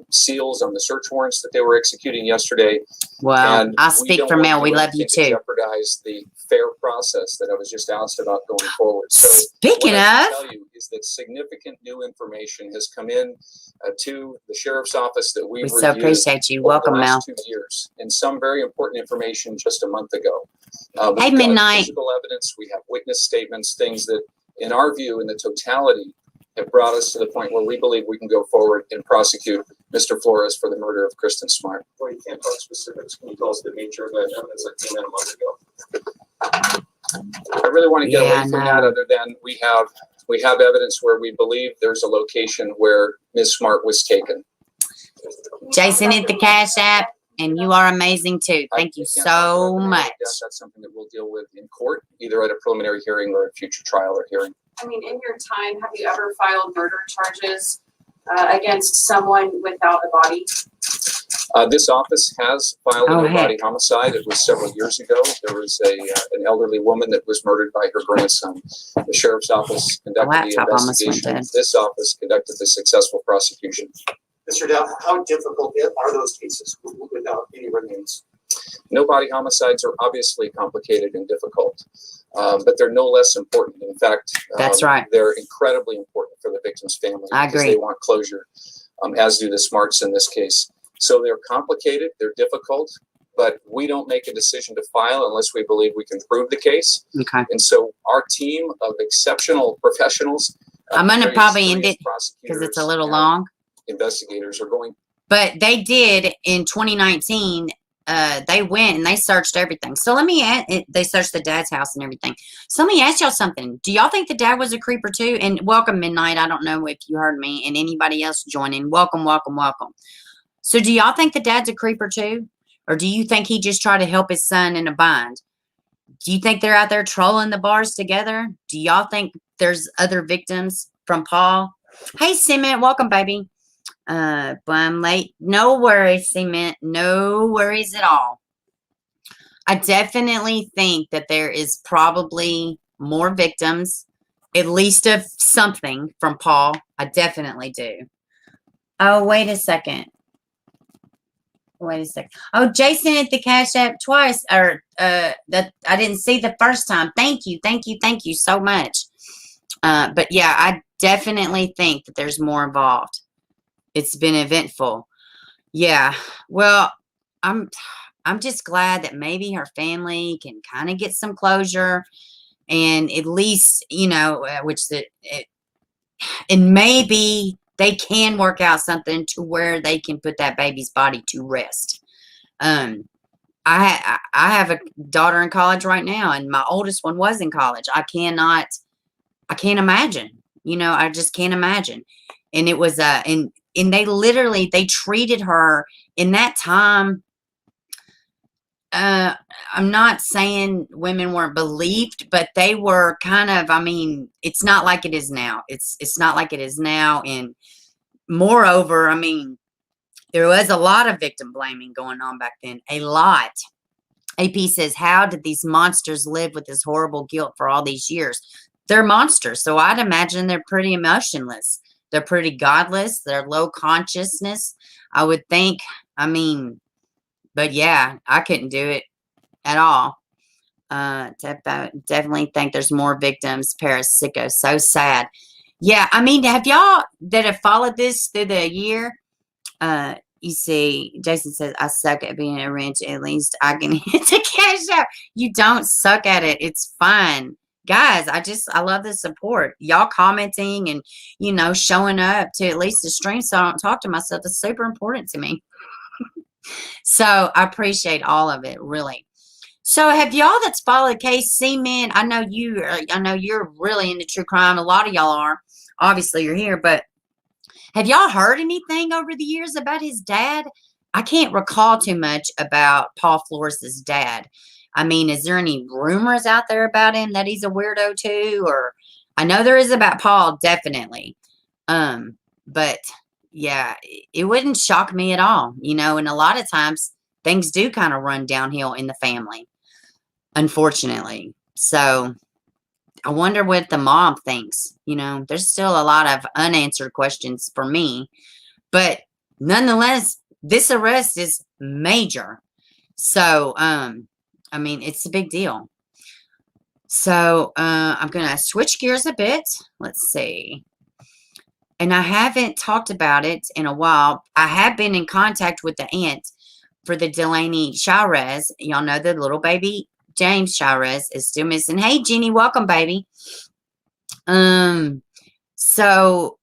Speaker 7: seals on the search warrants that they were executing yesterday.
Speaker 1: Well,
Speaker 7: And
Speaker 1: I
Speaker 7: we
Speaker 1: speak
Speaker 7: don't
Speaker 1: for
Speaker 7: want to
Speaker 1: Mel. We
Speaker 7: do
Speaker 1: love you
Speaker 7: anything to
Speaker 1: too.
Speaker 7: jeopardize the fair process that I was just asked about going forward. So
Speaker 1: Speaking
Speaker 7: what I
Speaker 1: of,
Speaker 7: can tell you is that significant new information has come in to the sheriff's office that
Speaker 1: we
Speaker 7: we've
Speaker 1: so
Speaker 7: reviewed
Speaker 1: appreciate you.
Speaker 7: over
Speaker 1: Welcome,
Speaker 7: the
Speaker 1: Mel.
Speaker 7: last 2 years, and some very important information just a month ago.
Speaker 1: Hey,
Speaker 7: We've got
Speaker 1: Midnight.
Speaker 7: physical evidence. We have witness statements, things that, in our view, in the totality, have brought us to the point where we believe we can go forward and prosecute Mr. Flores for the murder of Kristin Smart.
Speaker 9: Well, you can't talk specifics. Can you tell us the nature of that evidence that came in a month ago?
Speaker 7: I really want to get
Speaker 1: Yeah,
Speaker 7: away from
Speaker 1: no.
Speaker 7: that, other than we have evidence where we believe there's a location where Ms. Smart was taken.
Speaker 1: Jason hit the Cash App, and you are amazing too. Thank you
Speaker 7: I can't talk
Speaker 1: so
Speaker 7: about the name of
Speaker 1: much.
Speaker 7: death. That's something that we'll deal with in court, either at a preliminary hearing or a future trial or hearing.
Speaker 2: I mean, in your time, have you ever filed murder charges against someone without a body?
Speaker 7: This office has filed
Speaker 1: Oh,
Speaker 7: a
Speaker 1: heck.
Speaker 7: body homicide. It was several years ago. There was an elderly woman that was murdered by her grandson. The sheriff's office conducted the
Speaker 1: laptop almost went
Speaker 7: investigation.
Speaker 1: dead.
Speaker 7: This office conducted the successful prosecution.
Speaker 8: Mr. Dow, how difficult are those cases without any remains?
Speaker 7: No body homicides are obviously complicated and difficult, but they're no less important. In fact,
Speaker 1: That's right.
Speaker 7: They're incredibly important for the victim's family.
Speaker 1: I
Speaker 7: because
Speaker 1: agree.
Speaker 7: They want closure, as do the Smarts in this case. So they're complicated, they're difficult, but we don't make a decision to file unless we believe we can prove the case.
Speaker 1: Okay.
Speaker 7: And so our team of exceptional professionals,
Speaker 1: I'm going to
Speaker 7: very
Speaker 1: probably end it
Speaker 7: experienced
Speaker 1: because it's a
Speaker 7: prosecutors
Speaker 1: little
Speaker 7: and
Speaker 1: long.
Speaker 7: investigators are going.
Speaker 1: But they did in 2019. They went and they searched everything. So let me ask. They searched the dad's house and everything. So let me ask y'all something. Do y'all think the dad was a creeper too? And welcome, Midnight. I don't know if you heard me, and anybody else joining. Welcome, welcome, welcome. So do y'all think the dad's a creeper too, or do you think he just tried to help his son in a bind? Do you think they're out there trolling the bars together? Do y'all think there's other victims from Paul? Hey, Cement, welcome, baby. But I'm late. No worries, Cement. No worries at all. I definitely think that there is probably more victims, at least of something from Paul. I definitely do. Oh, wait a second. Wait a second. Oh, Jason at the Cash App twice, or that I didn't see the first time. Thank you, thank you, thank you so much. But yeah, I definitely think that there's more involved. It's been eventful. Yeah. Well, I'm just glad that maybe her family can kind of get some closure, and at least and maybe they can work out something to where they can put that baby's body to rest. I have a daughter in college right now, and my oldest one was in college. I can't imagine. I just can't imagine. And it was and they treated her in that time. I'm not saying women weren't believed, but they were kind of, I mean, it's not like it is now. It's not like it is now. And moreover, I mean, there was a lot of victim blaming going on back then. A lot. AP says, how did these monsters live with this horrible guilt for all these years? They're monsters. So I'd imagine they're pretty emotionless. They're pretty godless. They're low consciousness, I would think. I mean, but yeah, I couldn't do it at all. Definitely think there's more victims. Paris sicko. So sad. Yeah, I mean, have y'all that have followed this through the year? You see, Jason says, I suck at being a wrench. At least I can hit the cash out. You don't suck at it. It's fun. Guys, I love the support. Y'all commenting and, you know, showing up to at least the stream so I don't talk to myself is super important to me. So I appreciate all of it, really. So have y'all that's followed case Cement? I know you're really into true crime. A lot of y'all are. Obviously, you're here, but have y'all heard anything over the years about his dad? I can't recall too much about Paul Flores' dad. I mean, is there any rumors out there about him that he's a weirdo too? Or I know there is about Paul, definitely. But yeah, it wouldn't shock me at all, you know, and a lot of times things do kind of run downhill in the family, unfortunately. So I wonder what the mom thinks. You know, there's still a lot of unanswered questions for me, but nonetheless, this arrest is major. So, I mean, it's a big deal. So, I'm going to switch gears a bit. Let's see. And I haven't talked about it in a while. I have been in contact with the aunt for the Delaney Chairez. Y'all know the little baby James Chairez is still missing. Hey, Jenny, welcome, baby. So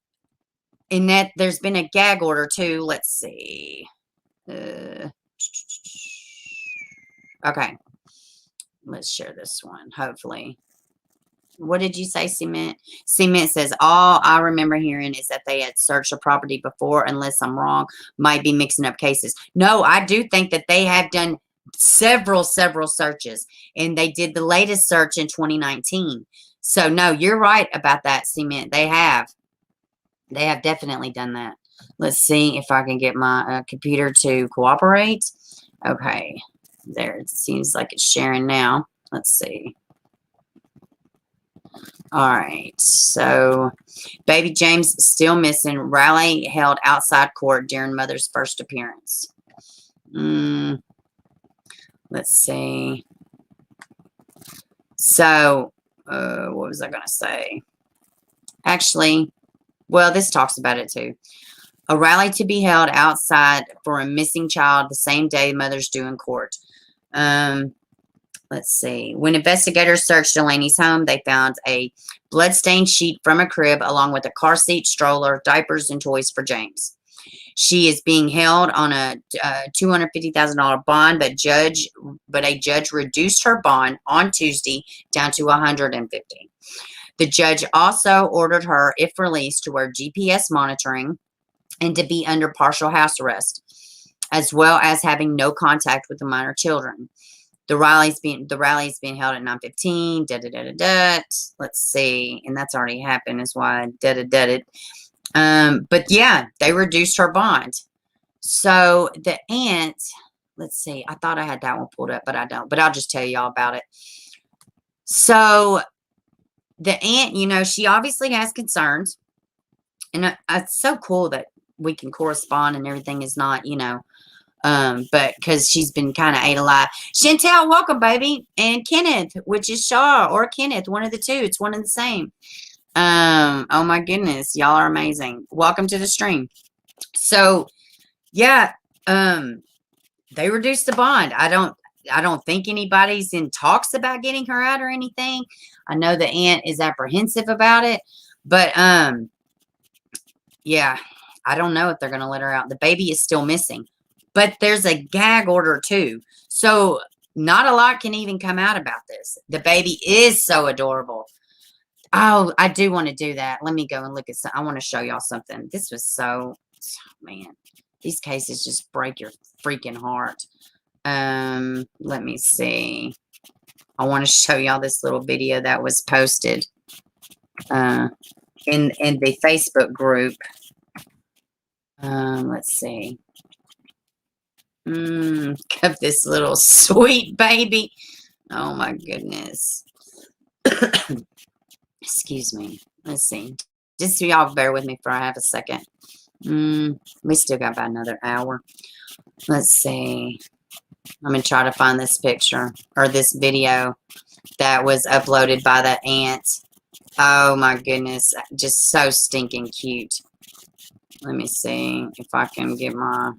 Speaker 1: in that, there's been a gag order too. Let's see. Okay. Let's share this one, hopefully. What did you say, Cement? Cement says, all I remember hearing is that they had searched the property before, unless I'm wrong, might be mixing up cases. No, I do think that they have done several searches, and they did the latest search in 2019. So, no, you're right about that, Cement. They have definitely done that. Let's see if I can get my computer to cooperate. Okay. There, it seems like it's sharing now. Let's see. All right, so baby James still missing. Rally held outside court during mother's first appearance. Let's see. So, what was I going to say? Actually, well, this talks about it too. A rally to be held outside for a missing child the same day mother's due in court. Let's see. When investigators searched Delaney's home, they found a bloodstained sheet from a crib along with a car seat, stroller, diapers, and toys for James. She is being held on a $250,000 bond, but a judge reduced her bond on Tuesday down to $150,000. The judge also ordered her, if released, to wear GPS monitoring and to be under partial house arrest, as well as having no contact with the minor children. The rally is being held at 9:15. Let's see, and that's already happened. Is why but yeah, they reduced her bond. So the aunt, let's see. I thought I had that one pulled up, but I don't. But I'll just tell you all about it. So the aunt, you know, she obviously has concerns, and it's so cool that we can correspond and everything is not, you know. But because she's been kind of ate alive. Chantel, welcome, baby. And Kenneth, which is Shaw or Kenneth, one of the two. It's one and the same. Oh my goodness, y'all are amazing. Welcome to the stream. So, yeah, they reduced the bond. I don't think anybody's in talks about getting her out or anything. I know the aunt is apprehensive about it, but yeah, I don't know if they're going to let her out. The baby is still missing. But there's a gag order too. So not a lot can even come out about this. The baby is so adorable. Oh, I do want to do that. Let me go and look at some. I want to show y'all something. This was so, man, these cases just break your freaking heart. Let me see. I want to show y'all this little video that was posted in the Facebook group. Let's see. Of this little sweet baby. Oh my goodness. Excuse me. Let's see. Just so y'all bear with me for half a second. We still got about another hour. Let's see. I'm going to try to find this picture or this video that was uploaded by the aunt. Oh my goodness. Just so stinking cute. Let me see if I can get my...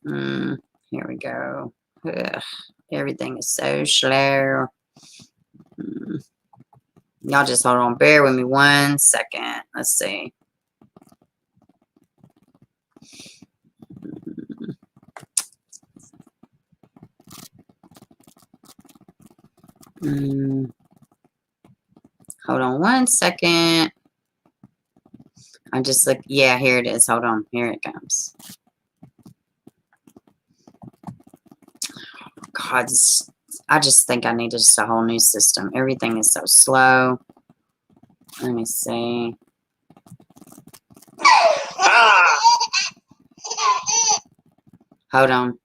Speaker 1: here we go. Ugh, everything is so slow. Y'all just hold on. Bear with me 1 second. Let's see. Hold on 1 second. I just look. Yeah, here it is. Hold on. Here it comes. God, I just think I need just a whole new system. Everything is so slow. Let me see. Hold on.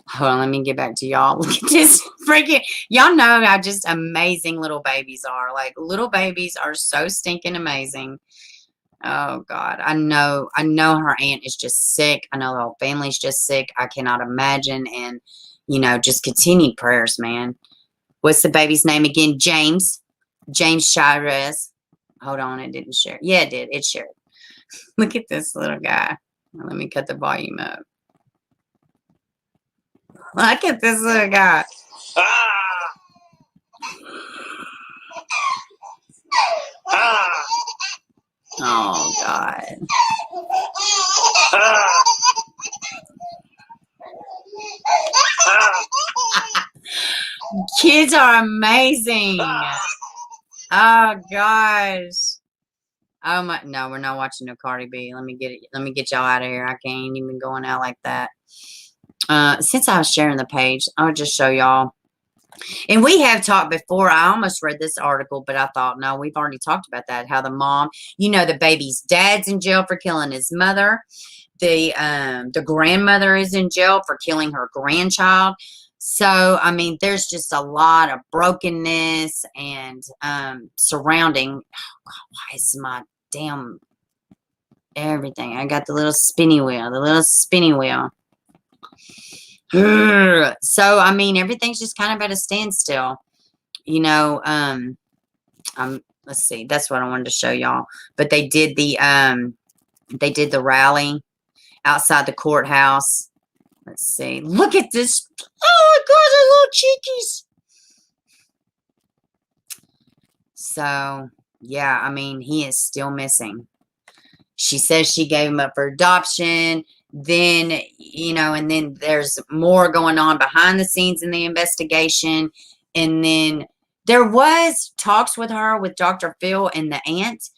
Speaker 1: Hold on, let me get back to y'all. Look at this freaking... Y'all know how just amazing little babies are. Like, little babies are so stinking amazing. Oh, God. I know her aunt is just sick. I know the whole family's just sick. I cannot imagine. And, you know, just continued prayers, man. What's the baby's name again? James. James Chairez. Hold on, it didn't share. Yeah, it did. It shared. Look at this little guy. Let me cut the volume up. Look at this little guy. Oh, God. Kids are amazing. Oh, gosh. Oh, my. No, we're not watching no Cardi B. Let me get y'all out of here. I can't even going out like that. Since I was sharing the page, I'll just show y'all. And we have talked before. I almost read this article, but I thought, no, we've already talked about that. How the mom, you know, the baby's dad's in jail for killing his mother. The grandmother is in jail for killing her grandchild. So, I mean, there's just a lot of brokenness and surrounding. Oh, God, why is my damn everything? I got the little spinny wheel. So, I mean, everything's just kind of at a standstill. You know, let's see. That's what I wanted to show y'all. But they did the rally outside the courthouse. Let's see. Look at this. Oh, my God, they're little cheekies. So, yeah, I mean, he is still missing. She says she gave him up for adoption. Then, you know, and then there's more going on behind the scenes in the investigation. And then there was talks with her with Dr. Phil and the aunt.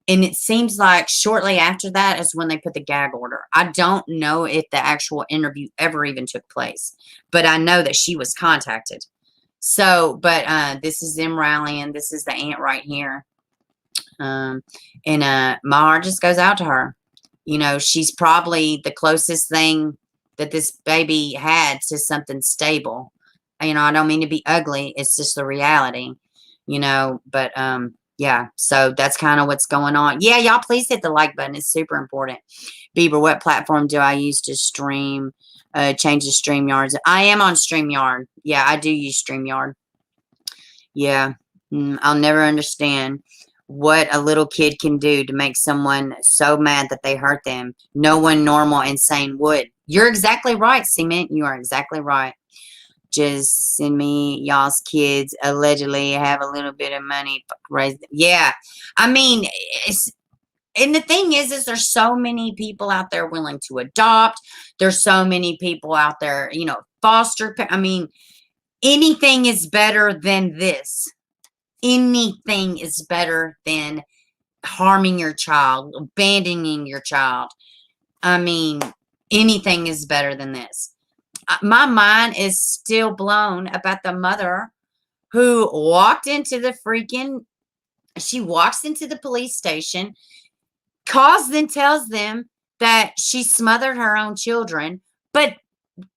Speaker 1: And it seems like shortly after that is when they put the gag order. I don't know if the actual interview ever even took place, but I know that she was contacted. So, but this is them rallying. This is the aunt right here. And my heart just goes out to her. You know, she's probably the closest thing that this baby had to something stable. You know, I don't mean to be ugly. It's just the reality, you know, but, yeah, so that's kind of what's going on. Yeah, y'all please hit the like button. It's super important. Bieber, what platform do I use to stream, change the StreamYards? I am on StreamYard. Yeah, I do use StreamYard. Yeah, I'll never understand what a little kid can do to make someone so mad that they hurt them. No one normal and sane would. You're exactly right, Cement. You are exactly right. Just send me y'all's kids allegedly have a little bit of money. Yeah, I mean, and the thing is there's so many people out there willing to adopt. There's so many people out there, you know, foster. I mean, anything is better than this. Anything is better than harming your child, abandoning your child. I mean, anything is better than this. My mind is still blown about the mother who walked into the she walks into the police station, calls them, tells them that she smothered her own children, but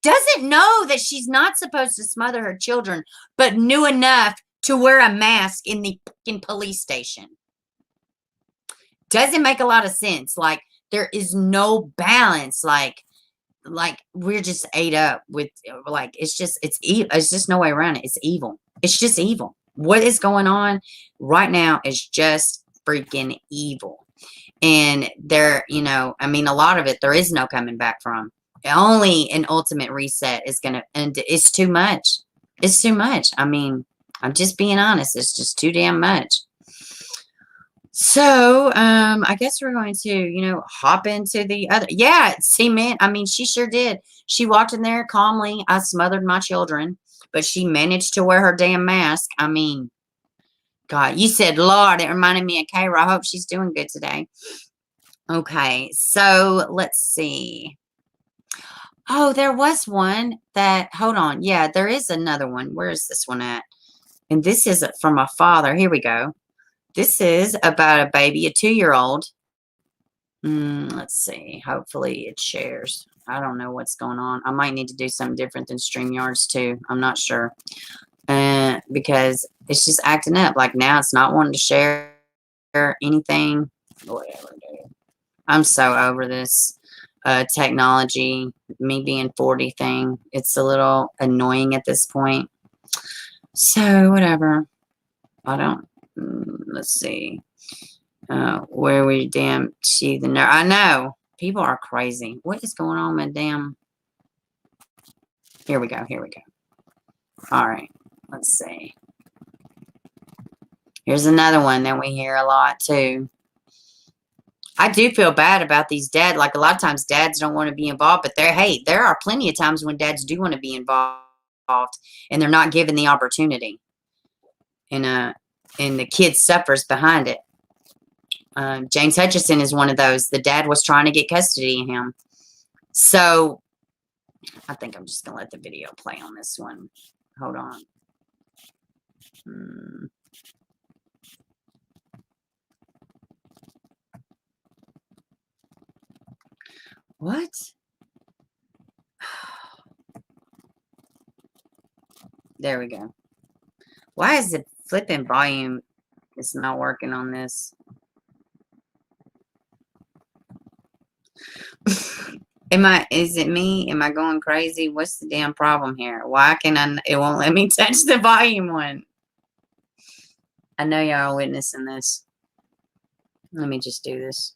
Speaker 1: doesn't know that she's not supposed to smother her children, but knew enough to wear a mask in the fucking police station. Doesn't make a lot of sense. Like, there is no balance. Like we're just ate up with, like, it's evil. It's just no way around it. It's evil. It's just evil. What is going on right now is just freaking evil. And there, you know, I mean, a lot of it, there is no coming back from. Only an ultimate reset is going to end. It's too much. It's too much. I mean, I'm just being honest. It's just too damn much. So, I guess we're going to, you know, hop into the other. Yeah, see, man, I mean, she sure did. She walked in there calmly. I smothered my children, but she managed to wear her damn mask. I mean, God, you said, Lord, it reminded me of Kayra. I hope she's doing good today. Okay, so let's see. Oh, there was one that, hold on. Yeah, there is another one. Where is this one at? And this is from a father. Here we go. This is about a baby, a 2-year-old. Let's see. Hopefully it shares. I don't know what's going on. I might need to do something different than StreamYards too. I'm not sure. Because it's just acting up. Like now it's not wanting to share anything. Whatever, dude. I'm so over this technology, me being 40 thing. It's a little annoying at this point. So whatever. I don't. Let's see. Where we damn see the nerve. I know. People are crazy. What is going on, madam? Here we go. Here we go. All right. Let's see. Here's another one that we hear a lot too. I do feel bad about these dads. Like a lot of times dads don't want to be involved, but there are plenty of times when dads do want to be involved and they're not given the opportunity. And the kid suffers behind it. James Hutchison is one of those. The dad was trying to get custody of him. So I think I'm just going to let the video play on this one. Hold on. What? There we go. Why is the flipping volume? It's not working on this. Is it me? Am I going crazy? What's the damn problem here? Why can it won't let me touch the volume one? I know y'all are witnessing this. Let me just do this.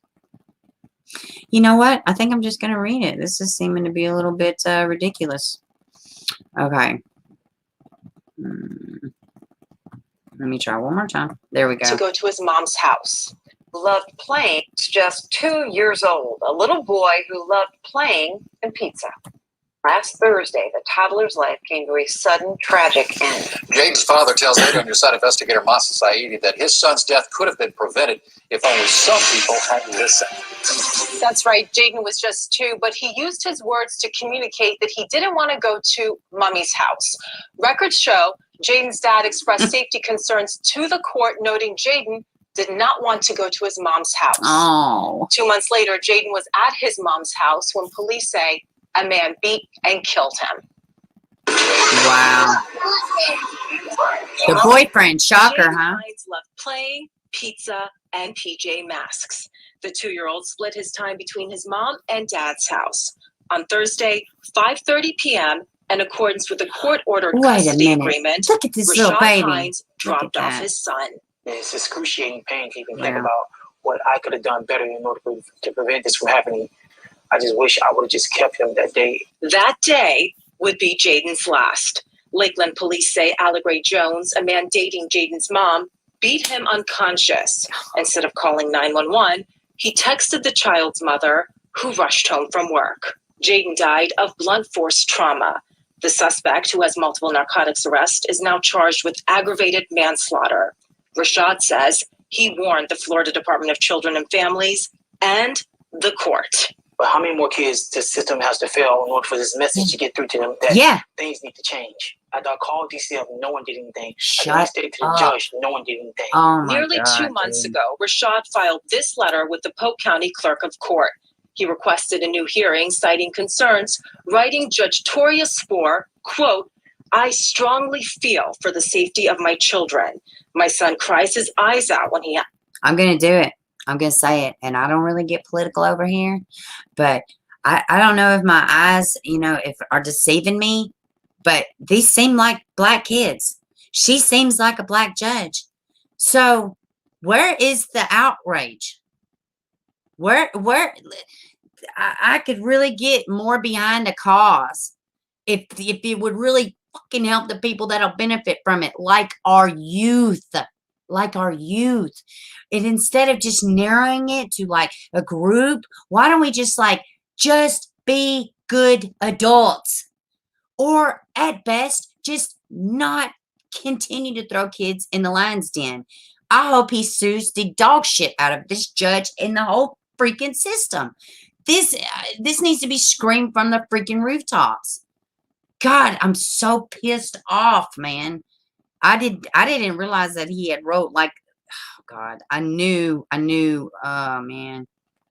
Speaker 1: You know what? I think I'm just going to read it. This is seeming to be a little bit ridiculous. Okay. Let me try one more time. There we go.
Speaker 4: To go to his mom's house. Loved playing. Just 2 years old. A little boy who loved playing and pizza. Last Thursday, the toddler's life came to a sudden, tragic end.
Speaker 10: Jayden's father tells Radio on Your Side investigator Masa Saidi that his son's death could have been prevented if only some people had listened.
Speaker 2: That's right. Jayden was just 2, but he used his words to communicate that he didn't want to go to Mommy's house. Records show Jayden's dad expressed safety concerns to the court, noting Jayden did not want to go to his mom's house.
Speaker 1: Oh.
Speaker 2: 2 months later, Jayden was at his mom's house when police say a man beat and killed him.
Speaker 1: Wow. The boyfriend, shocker,
Speaker 4: Jayden
Speaker 1: huh?
Speaker 4: Hines loved playing, pizza, and PJ Masks. The 2-year-old split his time between his mom and dad's house. On Thursday, 5:30 p.m., in accordance with the court-ordered custody agreement,
Speaker 1: Look at this little
Speaker 4: Rashad
Speaker 1: baby.
Speaker 4: Hines dropped off his son.
Speaker 11: It's excruciating pain to even think about what I could have done better in order to prevent this from happening. I just wish I would have just kept him that day.
Speaker 4: That day would be Jayden's last. Lakeland police say Allegra Jones, a man dating Jayden's mom, beat him unconscious. Instead of calling 911, he texted the child's mother, who rushed home from work. Jayden died of blunt force trauma. The suspect, who has multiple narcotics arrests, is now charged with aggravated manslaughter. Rashad says he warned the Florida Department of Children and Families and the court.
Speaker 11: But how many more kids the system has to fail in order for this message to get through to them that things need to change? I called DCF, no one did anything. I stayed to the judge, no one did anything.
Speaker 4: Nearly 2 months ago, Rashad filed this letter with the Polk County Clerk of Court. He requested a new hearing, citing concerns, writing Judge Toria Spoor, quote, "I strongly feel for the safety of my children. My son cries his eyes out when he..."
Speaker 1: I'm going to do it. I'm going to say it. And I don't really get political over here, but I don't know if my eyes, you know, if are deceiving me, but these seem like black kids. She seems like a black judge. So where is the outrage? Where I could really get more behind a cause if it would really fucking help the people that'll benefit from it, like our youth. Like our youth. And instead of just narrowing it to like a group, why don't we just be good adults? Or at best, just not continue to throw kids in the lion's den. I hope he sues the dog shit out of this judge and the whole freaking system. This needs to be screamed from the freaking rooftops. God, I'm so pissed off, man. I didn't realize that he had wrote like, oh God, I knew, oh man,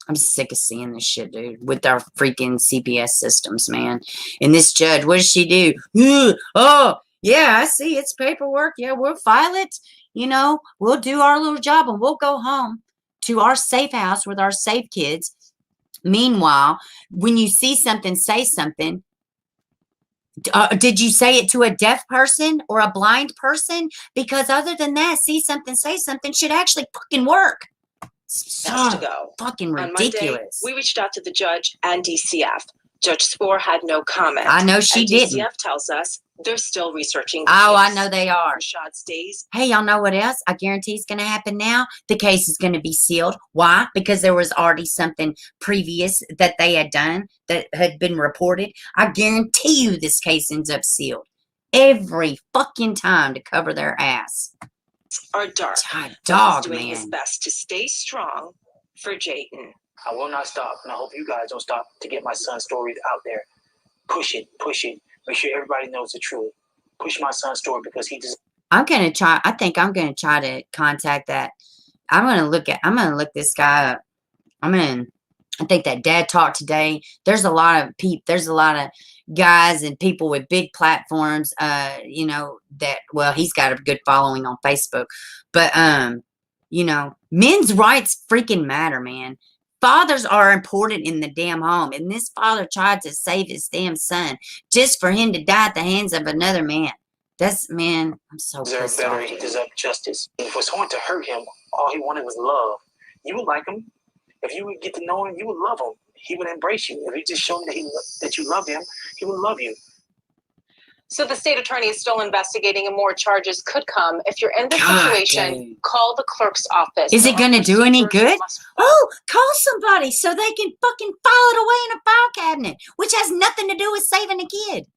Speaker 1: I'm sick of seeing this shit, dude, with our freaking CPS systems, man. And this judge, what does she do? Oh, yeah, I see, it's paperwork. Yeah, we'll file it. You know, we'll do our little job and we'll go home to our safe house with our safe kids. Meanwhile, when you see something, say something. Did you say it to a deaf person or a blind person? Because other than that, see something, say something should actually fucking work. So fucking ridiculous.
Speaker 4: On Monday, we reached out to the judge and DCF. Judge Spoor had no comment.
Speaker 1: I know she didn't.
Speaker 4: DCF tells us they're still researching the
Speaker 1: case.
Speaker 4: I
Speaker 1: know they are.
Speaker 4: Rashad's days.
Speaker 1: Hey, y'all know what else? I guarantee it's going to happen now. The case is going to be sealed. Why? Because there was already something previous that they had done that had been reported. I guarantee you this case ends up sealed every fucking time to cover their ass.
Speaker 4: Are dark.
Speaker 1: Dog,
Speaker 4: doing
Speaker 1: man.
Speaker 4: his best to stay strong for Jayden.
Speaker 11: I will not stop, and I hope you guys don't stop to get my son's story out there. Push it. Make sure everybody knows the truth. Push my son's story because he just.
Speaker 1: I'm gonna try. I think I'm gonna try to contact that. I'm gonna look this guy up. I think that Dad Talk today. There's a lot of There's a lot of guys and people with big platforms. You know that. Well, he's got a good following on Facebook, but you know, men's rights freaking matter, man. Fathers are important in the damn home. And this father tried to save his damn son just for him to die at the hands of another man. Man, I'm so pissed off.
Speaker 11: He deserves justice. And for someone to hurt him, all he wanted was love. You would like him. If you would get to know him, you would love him. He would embrace you. If you just show him that you love him, he would love you.
Speaker 4: So the state attorney is still investigating and more charges could come. If you're in this situation, call the clerk's office.
Speaker 1: Is it going to do any good? Oh, call somebody so they can fucking file it away in a file cabinet, which has nothing to do with saving a kid.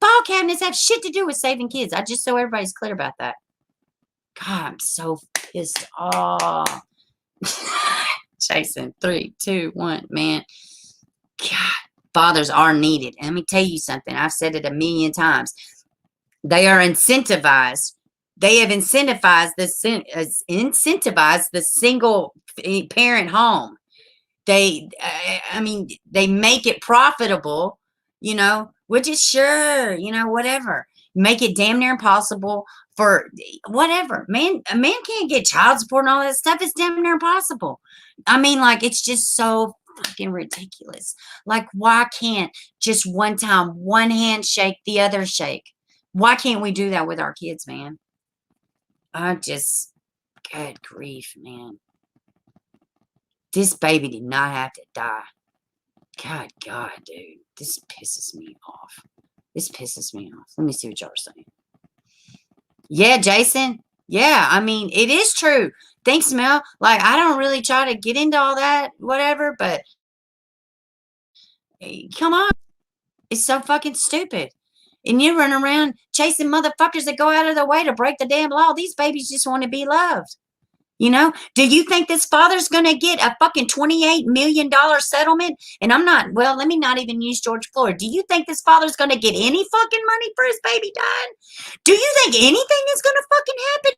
Speaker 1: File cabinets have shit to do with saving kids. Just so everybody's clear about that. God, I'm so pissed off. Jason, 3, 2, 1, man. God. Fathers are needed. And let me tell you something. I've said it a million times. They are incentivized. They have incentivized the single parent home. They make it profitable, you know, which is sure, you know, whatever. Make it damn near impossible for whatever. A man can't get child support and all that stuff. It's damn near impossible. I mean, like, it's just so fucking ridiculous. Like, why can't just one time, one hand shake, the other shake? Why can't we do that with our kids, man? Good grief, man. This baby did not have to die. God, dude. This pisses me off. Let me see what y'all are saying. Yeah, Jason. Yeah, I mean, it is true. Thanks, Mel. Like, I don't really try to get into all that, whatever, but come on. It's so fucking stupid. And you run around chasing motherfuckers that go out of their way to break the damn law. These babies just want to be loved. You know, do you think this father's going to get a fucking $28 million settlement? And I'm not, well, let me not even use George Floyd. Do you think this father's going to get any fucking money for his baby dying? Do you think anything is going to fucking happen?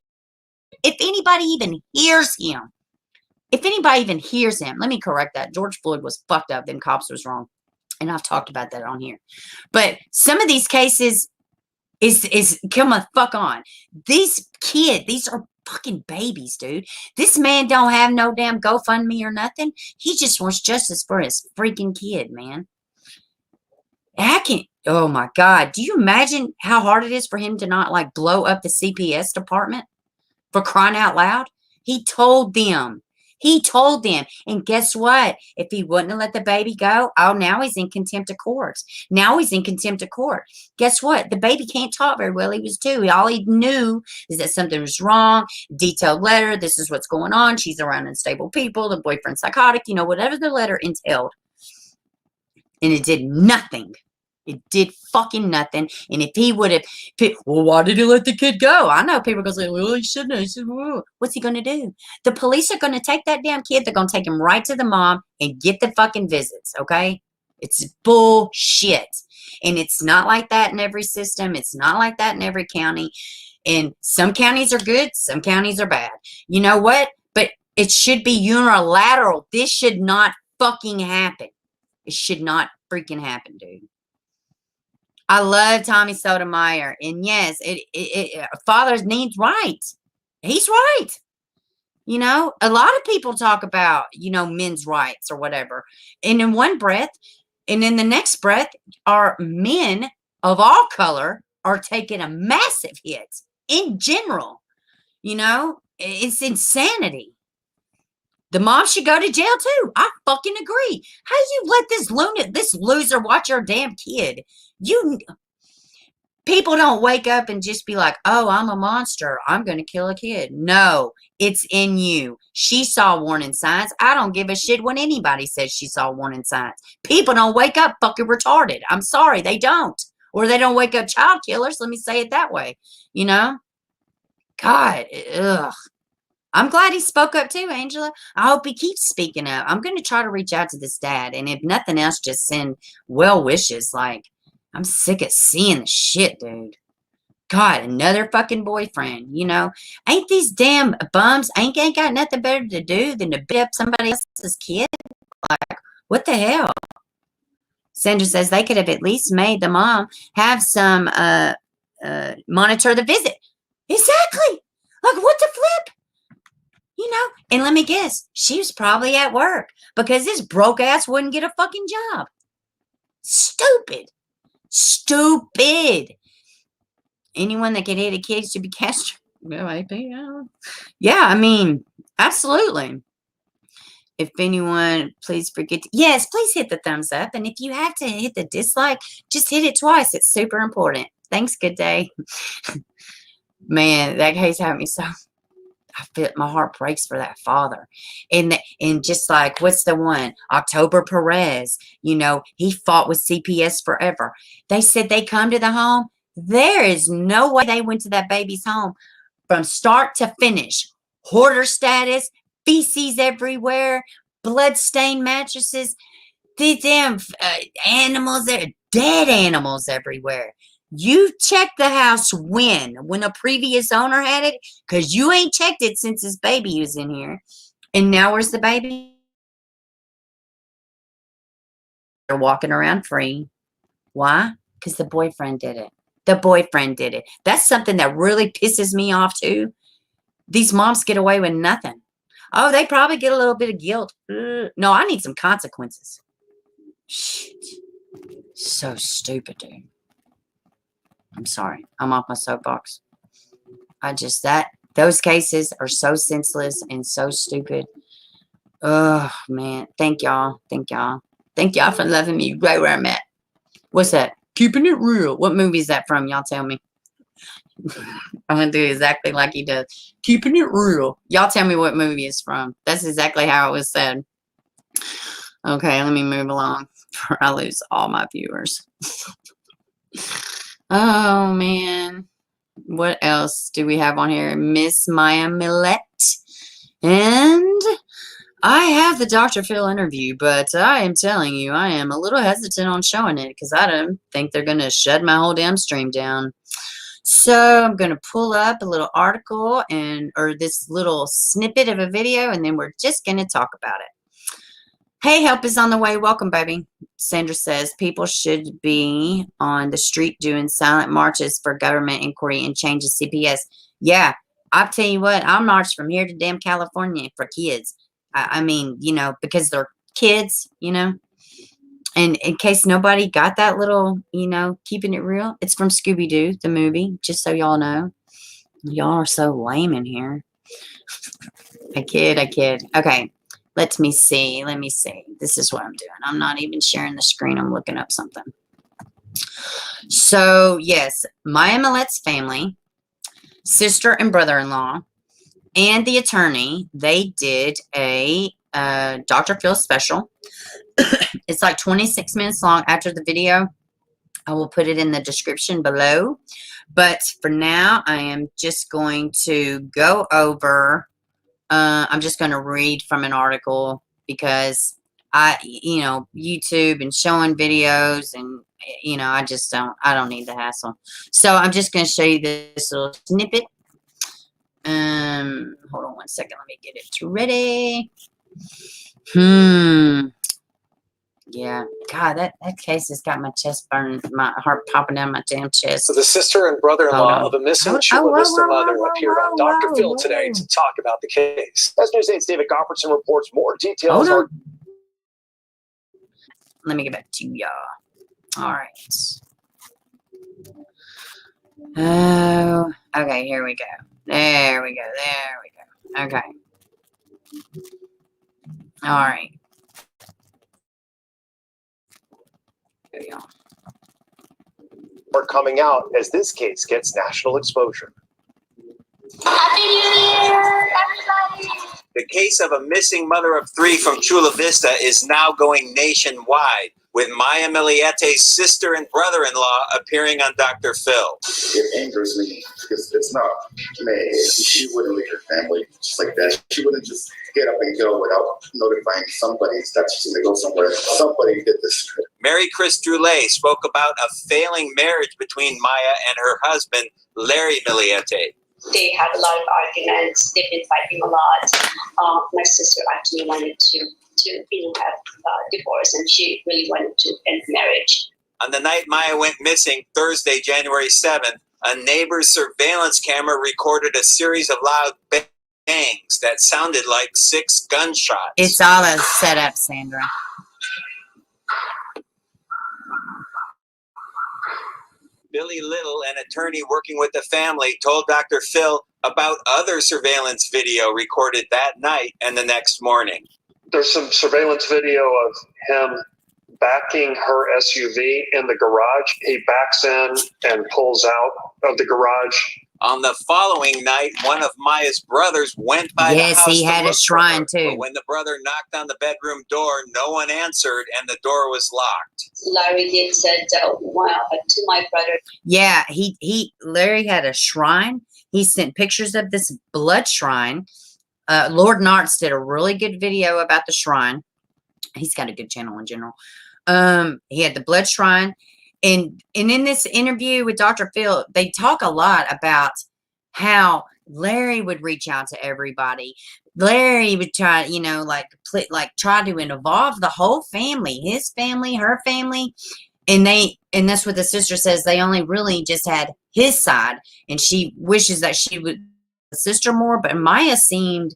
Speaker 1: If anybody even hears him, let me correct that. George Floyd was fucked up. Them cops was wrong. And I've talked about that on here. But some of these cases is come on, fuck on. These are fucking babies, dude. This man don't have no damn GoFundMe or nothing. He just wants justice for his freaking kid, man. Oh my God. Do you imagine how hard it is for him to not like blow up the CPS department for crying out loud? He told them. And guess what? If he wouldn't have let the baby go, oh, now he's in contempt of court. Guess what? The baby can't talk very well. He was 2. All he knew is that something was wrong. Detailed letter. This is what's going on. She's around unstable people. The boyfriend's psychotic. You know, whatever the letter entailed. And it did nothing. It did fucking nothing. And if he would have, well, why did he let the kid go? I know people are going to say, well, he shouldn't have. He said, well, what's he going to do? The police are going to take that damn kid. They're going to take him right to the mom and get the fucking visits, okay? It's bullshit. And it's not like that in every system. It's not like that in every county. And some counties are good. Some counties are bad. You know what? But it should be unilateral. This should not fucking happen. It should not freaking happen, dude. I love Tommy Sotomayor. And yes, fathers needs right. He's right. You know, a lot of people talk about, you know, men's rights or whatever. And in one breath, and in the next breath, our men of all color are taking a massive hit in general. You know, it's insanity. The mom should go to jail too. I fucking agree. How you let this loser watch your damn kid? People don't wake up and just be like, oh, I'm a monster. I'm going to kill a kid. No, it's in you. She saw warning signs. I don't give a shit when anybody says she saw warning signs. People don't wake up fucking retarded. I'm sorry, they don't. Or they don't wake up child killers. Let me say it that way. You know? God, ugh. I'm glad he spoke up too, Angela. I hope he keeps speaking up. I'm going to try to reach out to this dad. And if nothing else, just send well wishes. Like, I'm sick of seeing the shit, dude. God, another fucking boyfriend, you know. Ain't these damn bums ain't got nothing better to do than to beat up somebody else's kid? Like, what the hell? Sandra says they could have at least made the mom have some monitor the visit. Exactly. Like, what the flip? You know, and let me guess, she was probably at work because this broke ass wouldn't get a fucking job. Stupid. Anyone that can hit a kid should be castrated. Yeah, I mean, absolutely. If anyone, please forget. Yes, please hit the thumbs up. And if you have to hit the dislike, just hit it twice. It's super important. Thanks. Good day. Man, that case had me so. I feel my heart breaks for that father. And just like, what's the one? October Perez, you know, he fought with CPS forever. They said they come to the home. There is no way they went to that baby's home from start to finish. Hoarder status, feces everywhere, blood-stained mattresses, the damn animals there, dead animals everywhere. You checked the house when a previous owner had it? Because you ain't checked it since his baby was in here. And now where's the baby? They're walking around free. Why? Because the boyfriend did it. That's something that really pisses me off too. These moms get away with nothing. Oh, they probably get a little bit of guilt. No, I need some consequences. Shit. So stupid, dude. I'm sorry. I'm off my soapbox. Those cases are so senseless and so stupid. Oh, man. Thank y'all. Thank y'all for loving me right where I'm at. What's that? Keeping It Real. What movie is that from? Y'all tell me. I'm going to do exactly like he does. Keeping It Real. Y'all tell me what movie it's from. That's exactly how it was said. Okay, let me move along before I lose all my viewers. Oh, man. What else do we have on here? Miss Maya Millete. And I have the Dr. Phil interview, but I am telling you, I am a little hesitant on showing it because I don't think they're going to shut my whole damn stream down. So I'm going to pull up a little article or this little snippet of a video, and then we're just going to talk about it. Hey, help is on the way. Welcome, baby. Sandra says people should be on the street doing silent marches for government inquiry and changes CPS. Yeah, I'll tell you what, I'll march from here to damn California for kids. I mean, you know, because they're kids, you know. And in case nobody got that little, you know, keeping it real, it's from Scooby-Doo, the movie, just so y'all know. Y'all are so lame in here. I kid. Okay. Let me see. This is what I'm doing. I'm not even sharing the screen. I'm looking up something. So, yes, Maya Millete's family, sister and brother-in-law, and the attorney, they did a Dr. Phil special. It's like 26 minutes long. After the video, I will put it in the description below. But for now, I am just going to go over... I'm just going to read from an article because you know, YouTube and showing videos and, you know, I don't need the hassle. So I'm just going to show you this little snippet. Hold on one second. Let me get it ready. Yeah. God, that case has got my chest burning, my heart popping down my damn chest.
Speaker 12: So the sister and brother-in-law of a missing Chula Vista mother appeared on Dr. Phil today to talk about the case. As News 8's David Gofferson reports more details.
Speaker 1: Let me get back to y'all. All right. Oh, okay, here we go. There we go. Okay. All right. There we go.
Speaker 12: Are coming out as this case gets national exposure.
Speaker 13: Happy New Year, everybody! The case of a missing mother of three from Chula Vista is now going nationwide, with Maya Millete's sister and brother-in-law appearing on Dr. Phil.
Speaker 14: It angers me because it's not me. She wouldn't leave her family just like that. She wouldn't just get up and go without notifying somebody that she's going to go somewhere. Somebody did this.
Speaker 13: Mary Chris Droulet spoke about a failing marriage between Maya and her husband, Larry Millete.
Speaker 15: They had a lot of arguments. They've been fighting a lot. My sister actually wanted to have divorce, and she really wanted to end marriage.
Speaker 13: On the night Maya went missing, Thursday, January 7th, a neighbor's surveillance camera recorded a series of loud bangs that sounded like 6 gunshots.
Speaker 1: It's all a setup, Sandra.
Speaker 13: Billy Little, an attorney working with the family, told Dr. Phil about other surveillance video recorded that night and the next morning.
Speaker 9: There's some surveillance video of him backing her SUV in the garage. He backs in and pulls out of the garage.
Speaker 13: On the following night, one of Maya's brothers went by the house.
Speaker 1: Yes, he had a shrine too.
Speaker 13: But when the brother knocked on the bedroom door, no one answered and the door was locked.
Speaker 15: Larry did said to my brother.
Speaker 1: Yeah, Larry had a shrine. He sent pictures of this blood shrine. Lord Nartz did a really good video about the shrine. He's got a good channel in general. He had the blood shrine. And in this interview with Dr. Phil, they talk a lot about how Larry would reach out to everybody. Larry would try, you know, try to involve the whole family, his family, her family. And that's what the sister says. They only really just had his side. And she wishes that she would the sister more. But Maya seems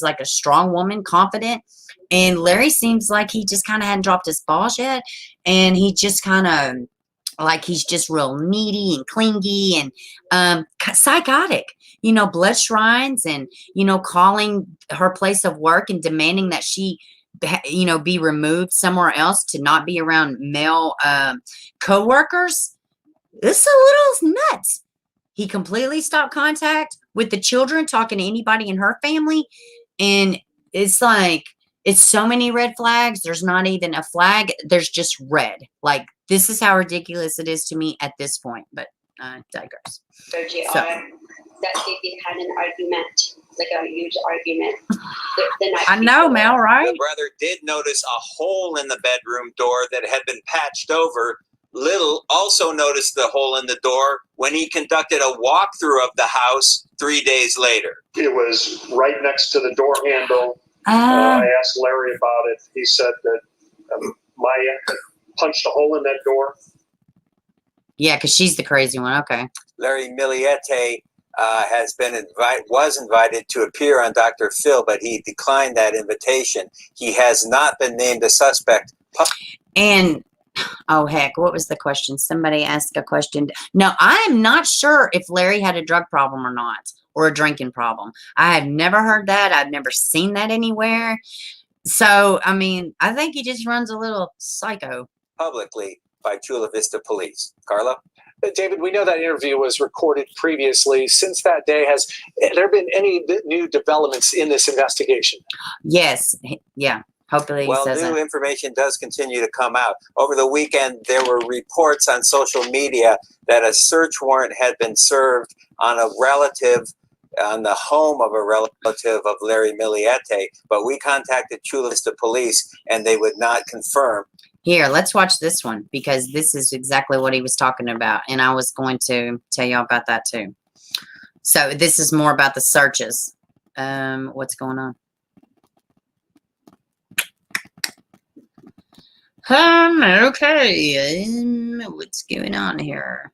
Speaker 1: like a strong woman, confident. And Larry seems like he just kind of hadn't dropped his balls yet. And he just kind of, like, he's just real needy and clingy and psychotic. You know, blood shrines and, you know, calling her place of work and demanding that she, you know, be removed somewhere else to not be around male co-workers. It's a little nuts. He completely stopped contact with the children, talking to anybody in her family. And it's like, it's so many red flags. There's not even a flag. There's just red. Like, this is how ridiculous it is to me at this point. But digress.
Speaker 15: That they had an argument. like a huge argument the night
Speaker 1: I know,
Speaker 15: before.
Speaker 1: Mel, right?
Speaker 13: The brother did notice a hole in the bedroom door that had been patched over. Little also noticed the hole in the door when he conducted a walkthrough of the house 3 days later.
Speaker 12: It was right next to the door handle. I asked Larry about it. He said that Maya had punched a hole in that door.
Speaker 1: Yeah, because she's the crazy one. Okay.
Speaker 13: Larry Millete was invited to appear on Dr. Phil, but he declined that invitation. He has not been named a suspect.
Speaker 1: And oh heck, what was the question? Somebody asked a question. No, I am not sure if Larry had a drug problem or not, or a drinking problem. I have never heard that. I've never seen that anywhere. So, I mean, I think he just runs a little psycho.
Speaker 13: Publicly by Chula Vista Police. Carla?
Speaker 12: David, we know that interview was recorded previously. Since that day, has there been any new developments in this investigation?
Speaker 1: Yes. Yeah. Hopefully he
Speaker 13: Well,
Speaker 1: says
Speaker 13: new
Speaker 1: that.
Speaker 13: information does continue to come out. Over the weekend, there were reports on social media that a search warrant had been served on a relative, on the home of a relative of Larry Millete, but we contacted Chula Vista Police and they would not confirm.
Speaker 1: Here, let's watch this one, because this is exactly what he was talking about, and I was going to tell y'all about that too. So this is more about the searches. What's going on? Okay. What's going on here?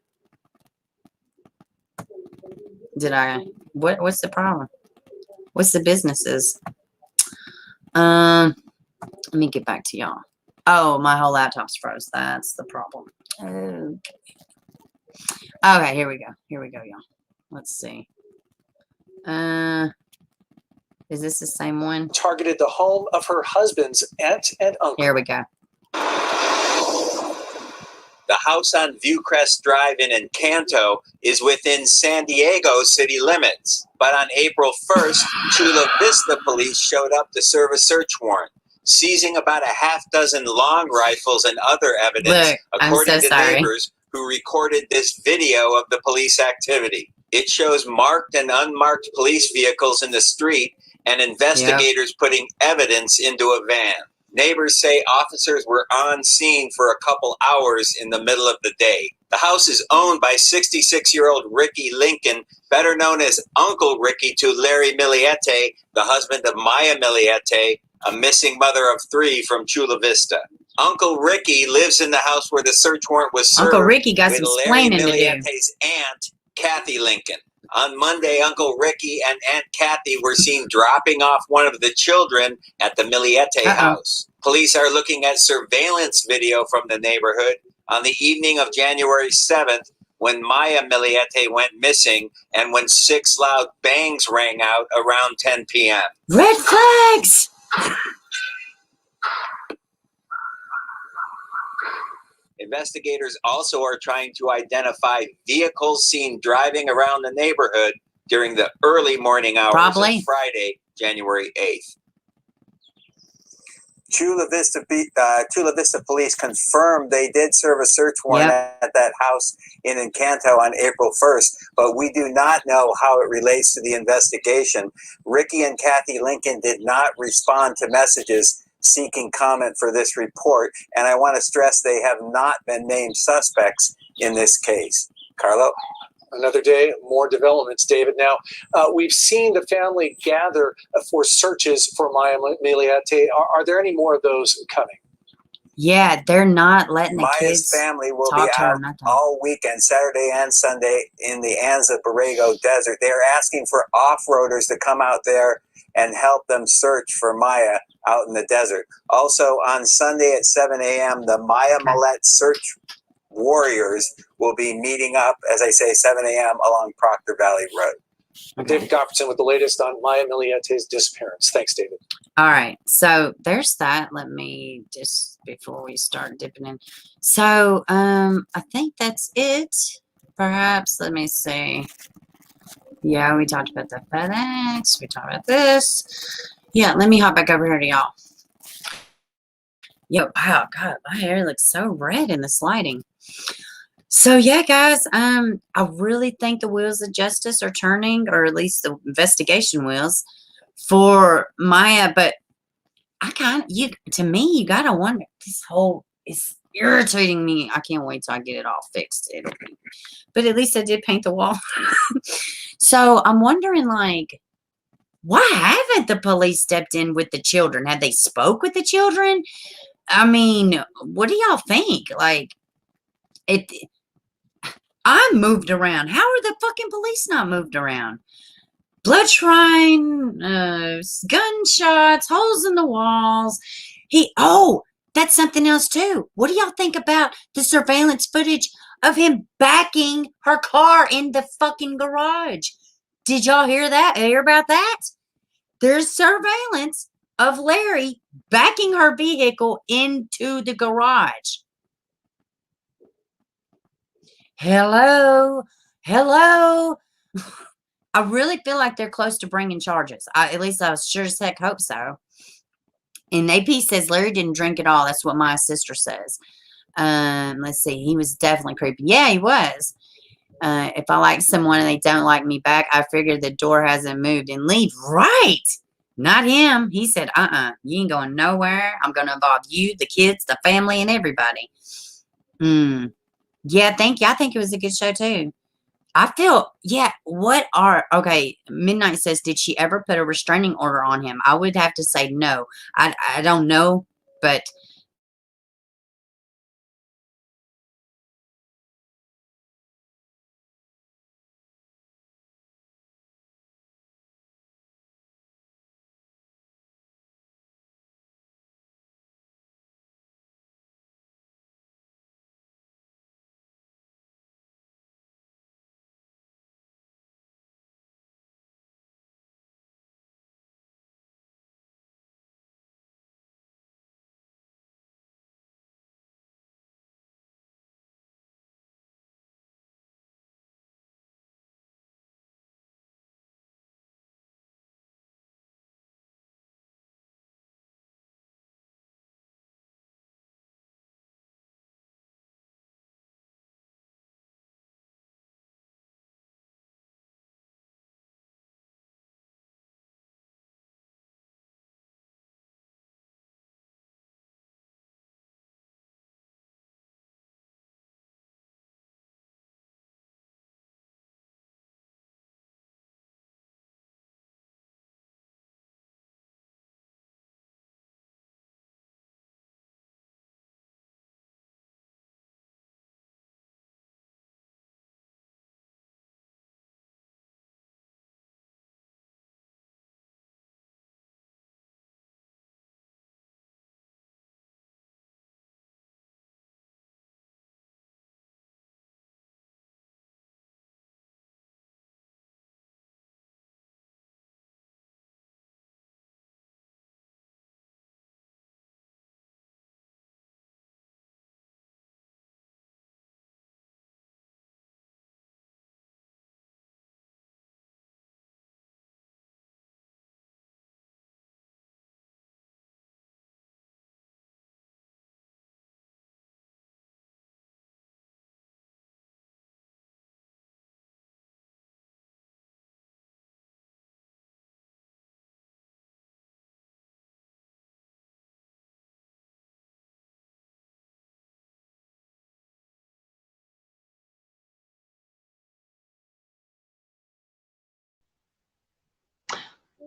Speaker 1: What's the problem? What's the businesses? Let me get back to y'all. Oh, my whole laptop's froze. That's the problem. Okay, here we go. Here we go, y'all. Let's see. Is this the same one?
Speaker 12: Targeted the home of her husband's aunt and uncle.
Speaker 1: Here we go.
Speaker 13: The house on Viewcrest Drive in Encanto is within San Diego city limits. But on April 1st, Chula Vista Police showed up to serve a search warrant, seizing about a half dozen long rifles and other evidence,
Speaker 1: Look,
Speaker 13: according
Speaker 1: I'm so
Speaker 13: to
Speaker 1: sorry.
Speaker 13: neighbors who recorded this video of the police activity. It shows marked and unmarked police vehicles in the street and investigators putting evidence into a van. Neighbors say officers were on scene for a couple hours in the middle of the day. The house is owned by 66-year-old Ricky Lincoln, better known as Uncle Ricky to Larry Millete, the husband of Maya Millete, a missing mother of 3 from Chula Vista. Uncle Ricky lives in the house where the search warrant was served.
Speaker 1: Uncle Ricky got
Speaker 13: with
Speaker 1: some
Speaker 13: Larry
Speaker 1: explaining to do.
Speaker 13: Millete's aunt, Kathy Lincoln. On Monday, Uncle Ricky and Aunt Kathy were seen dropping off one of the children at the Millete house. Police are looking at surveillance video from the neighborhood on the evening of January 7th when Maya Millete went missing and when 6 loud bangs rang out around 10 p.m.
Speaker 1: Red flags!
Speaker 13: Investigators also are trying to identify vehicles seen driving around the neighborhood during the early morning hours of Friday, January 8th. Chula Vista Police confirmed they did serve a search warrant at that house in Encanto on April 1st, but we do not know how it relates to the investigation. Ricky and Kathy Lincoln did not respond to messages seeking comment for this report, and I want to stress they have not been named suspects in this case. Carlo?
Speaker 12: Another day, more developments, David. Now, we've seen the family gather for searches for Maya Millete. Are there any more of those coming?
Speaker 1: Yeah, they're not letting the
Speaker 13: Maya's
Speaker 1: kids
Speaker 13: family will
Speaker 1: talk
Speaker 13: be
Speaker 1: to her,
Speaker 13: out
Speaker 1: nothing.
Speaker 13: all weekend, Saturday and Sunday, in the Anza Borrego Desert. They are asking for off-roaders to come out there and help them search for Maya out in the desert. Also, on Sunday at 7 a.m., the Maya Millete Search Warriors will be meeting up, as I say, 7 a.m. along Proctor Valley Road.
Speaker 12: David Gofferson with the latest on Maya Millete's disappearance. Thanks, David.
Speaker 1: All right, so there's that. Let me just, before we start dipping in. So, I think that's it. Perhaps, let me see. Yeah, we talked about the FedEx. We talked about this. Yeah, let me hop back over here to y'all. Yo, wow, God, my hair looks so red in this lighting. So yeah, guys, I really think the wheels of justice are turning, or at least the investigation wheels for Maya. But to me, you gotta wonder. This whole is irritating me. I can't wait till I get it all fixed. But at least I did paint the wall. So I'm wondering, like, why haven't the police stepped in with the children? Have they spoke with the children? I mean, what do y'all think? Like, I'm moved around. How are the fucking police not moved around? Blood shrine, gunshots, holes in the walls. That's something else too. What do y'all think about the surveillance footage of him backing her car in the fucking garage? Did y'all hear about that? There's surveillance of Larry backing her vehicle into the garage. Hello. I really feel like they're close to bringing charges. At least I sure as heck hope so. And AP says Larry didn't drink at all. That's what my sister says. Let's see. He was definitely creepy. Yeah, he was. If I like someone and they don't like me back, I figure the door hasn't moved and leave. Right. Not him. He said, you ain't going nowhere. I'm going to involve you, the kids, the family, and everybody. Yeah, thank you. I think it was a good show, too. I feel, okay, Midnight says, did she ever put a restraining order on him? I would have to say no. I don't know, but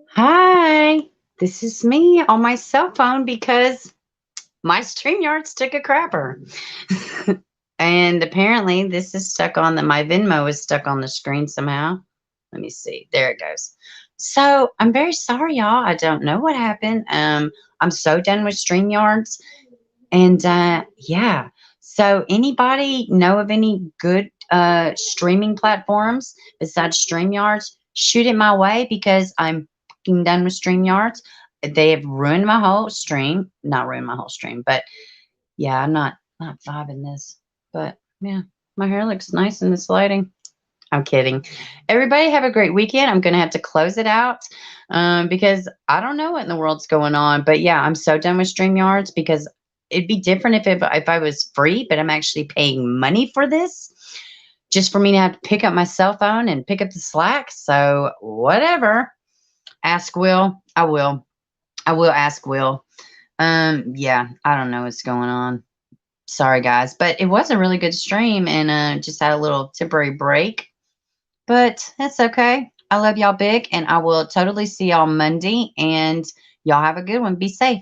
Speaker 1: hi, this is me on my cell phone because my StreamYards took a crapper. And apparently this is stuck on my Venmo is stuck on the screen somehow. Let me see. There it goes. So I'm very sorry, y'all. I don't know what happened. I'm so done with StreamYards. And yeah. So anybody know of any good streaming platforms besides StreamYards? Shoot it my way because I'm fucking done with StreamYards. They have ruined my whole stream. Not ruined my whole stream, but yeah, I'm not vibing this. But yeah, my hair looks nice in this lighting. I'm kidding. Everybody have a great weekend. I'm going to have to close it out because I don't know what in the world's going on. But yeah, I'm so done with StreamYards because it'd be different if I was free, but I'm actually paying money for this. just for me to have to pick up my cell phone and pick up the slack. So whatever. Ask Will. I will ask Will. Yeah, I don't know what's going on. Sorry guys, but it was a really good stream, and just had a little temporary break, but that's okay. I love y'all big, and I will totally see y'all Monday, and y'all have a good one. Be safe.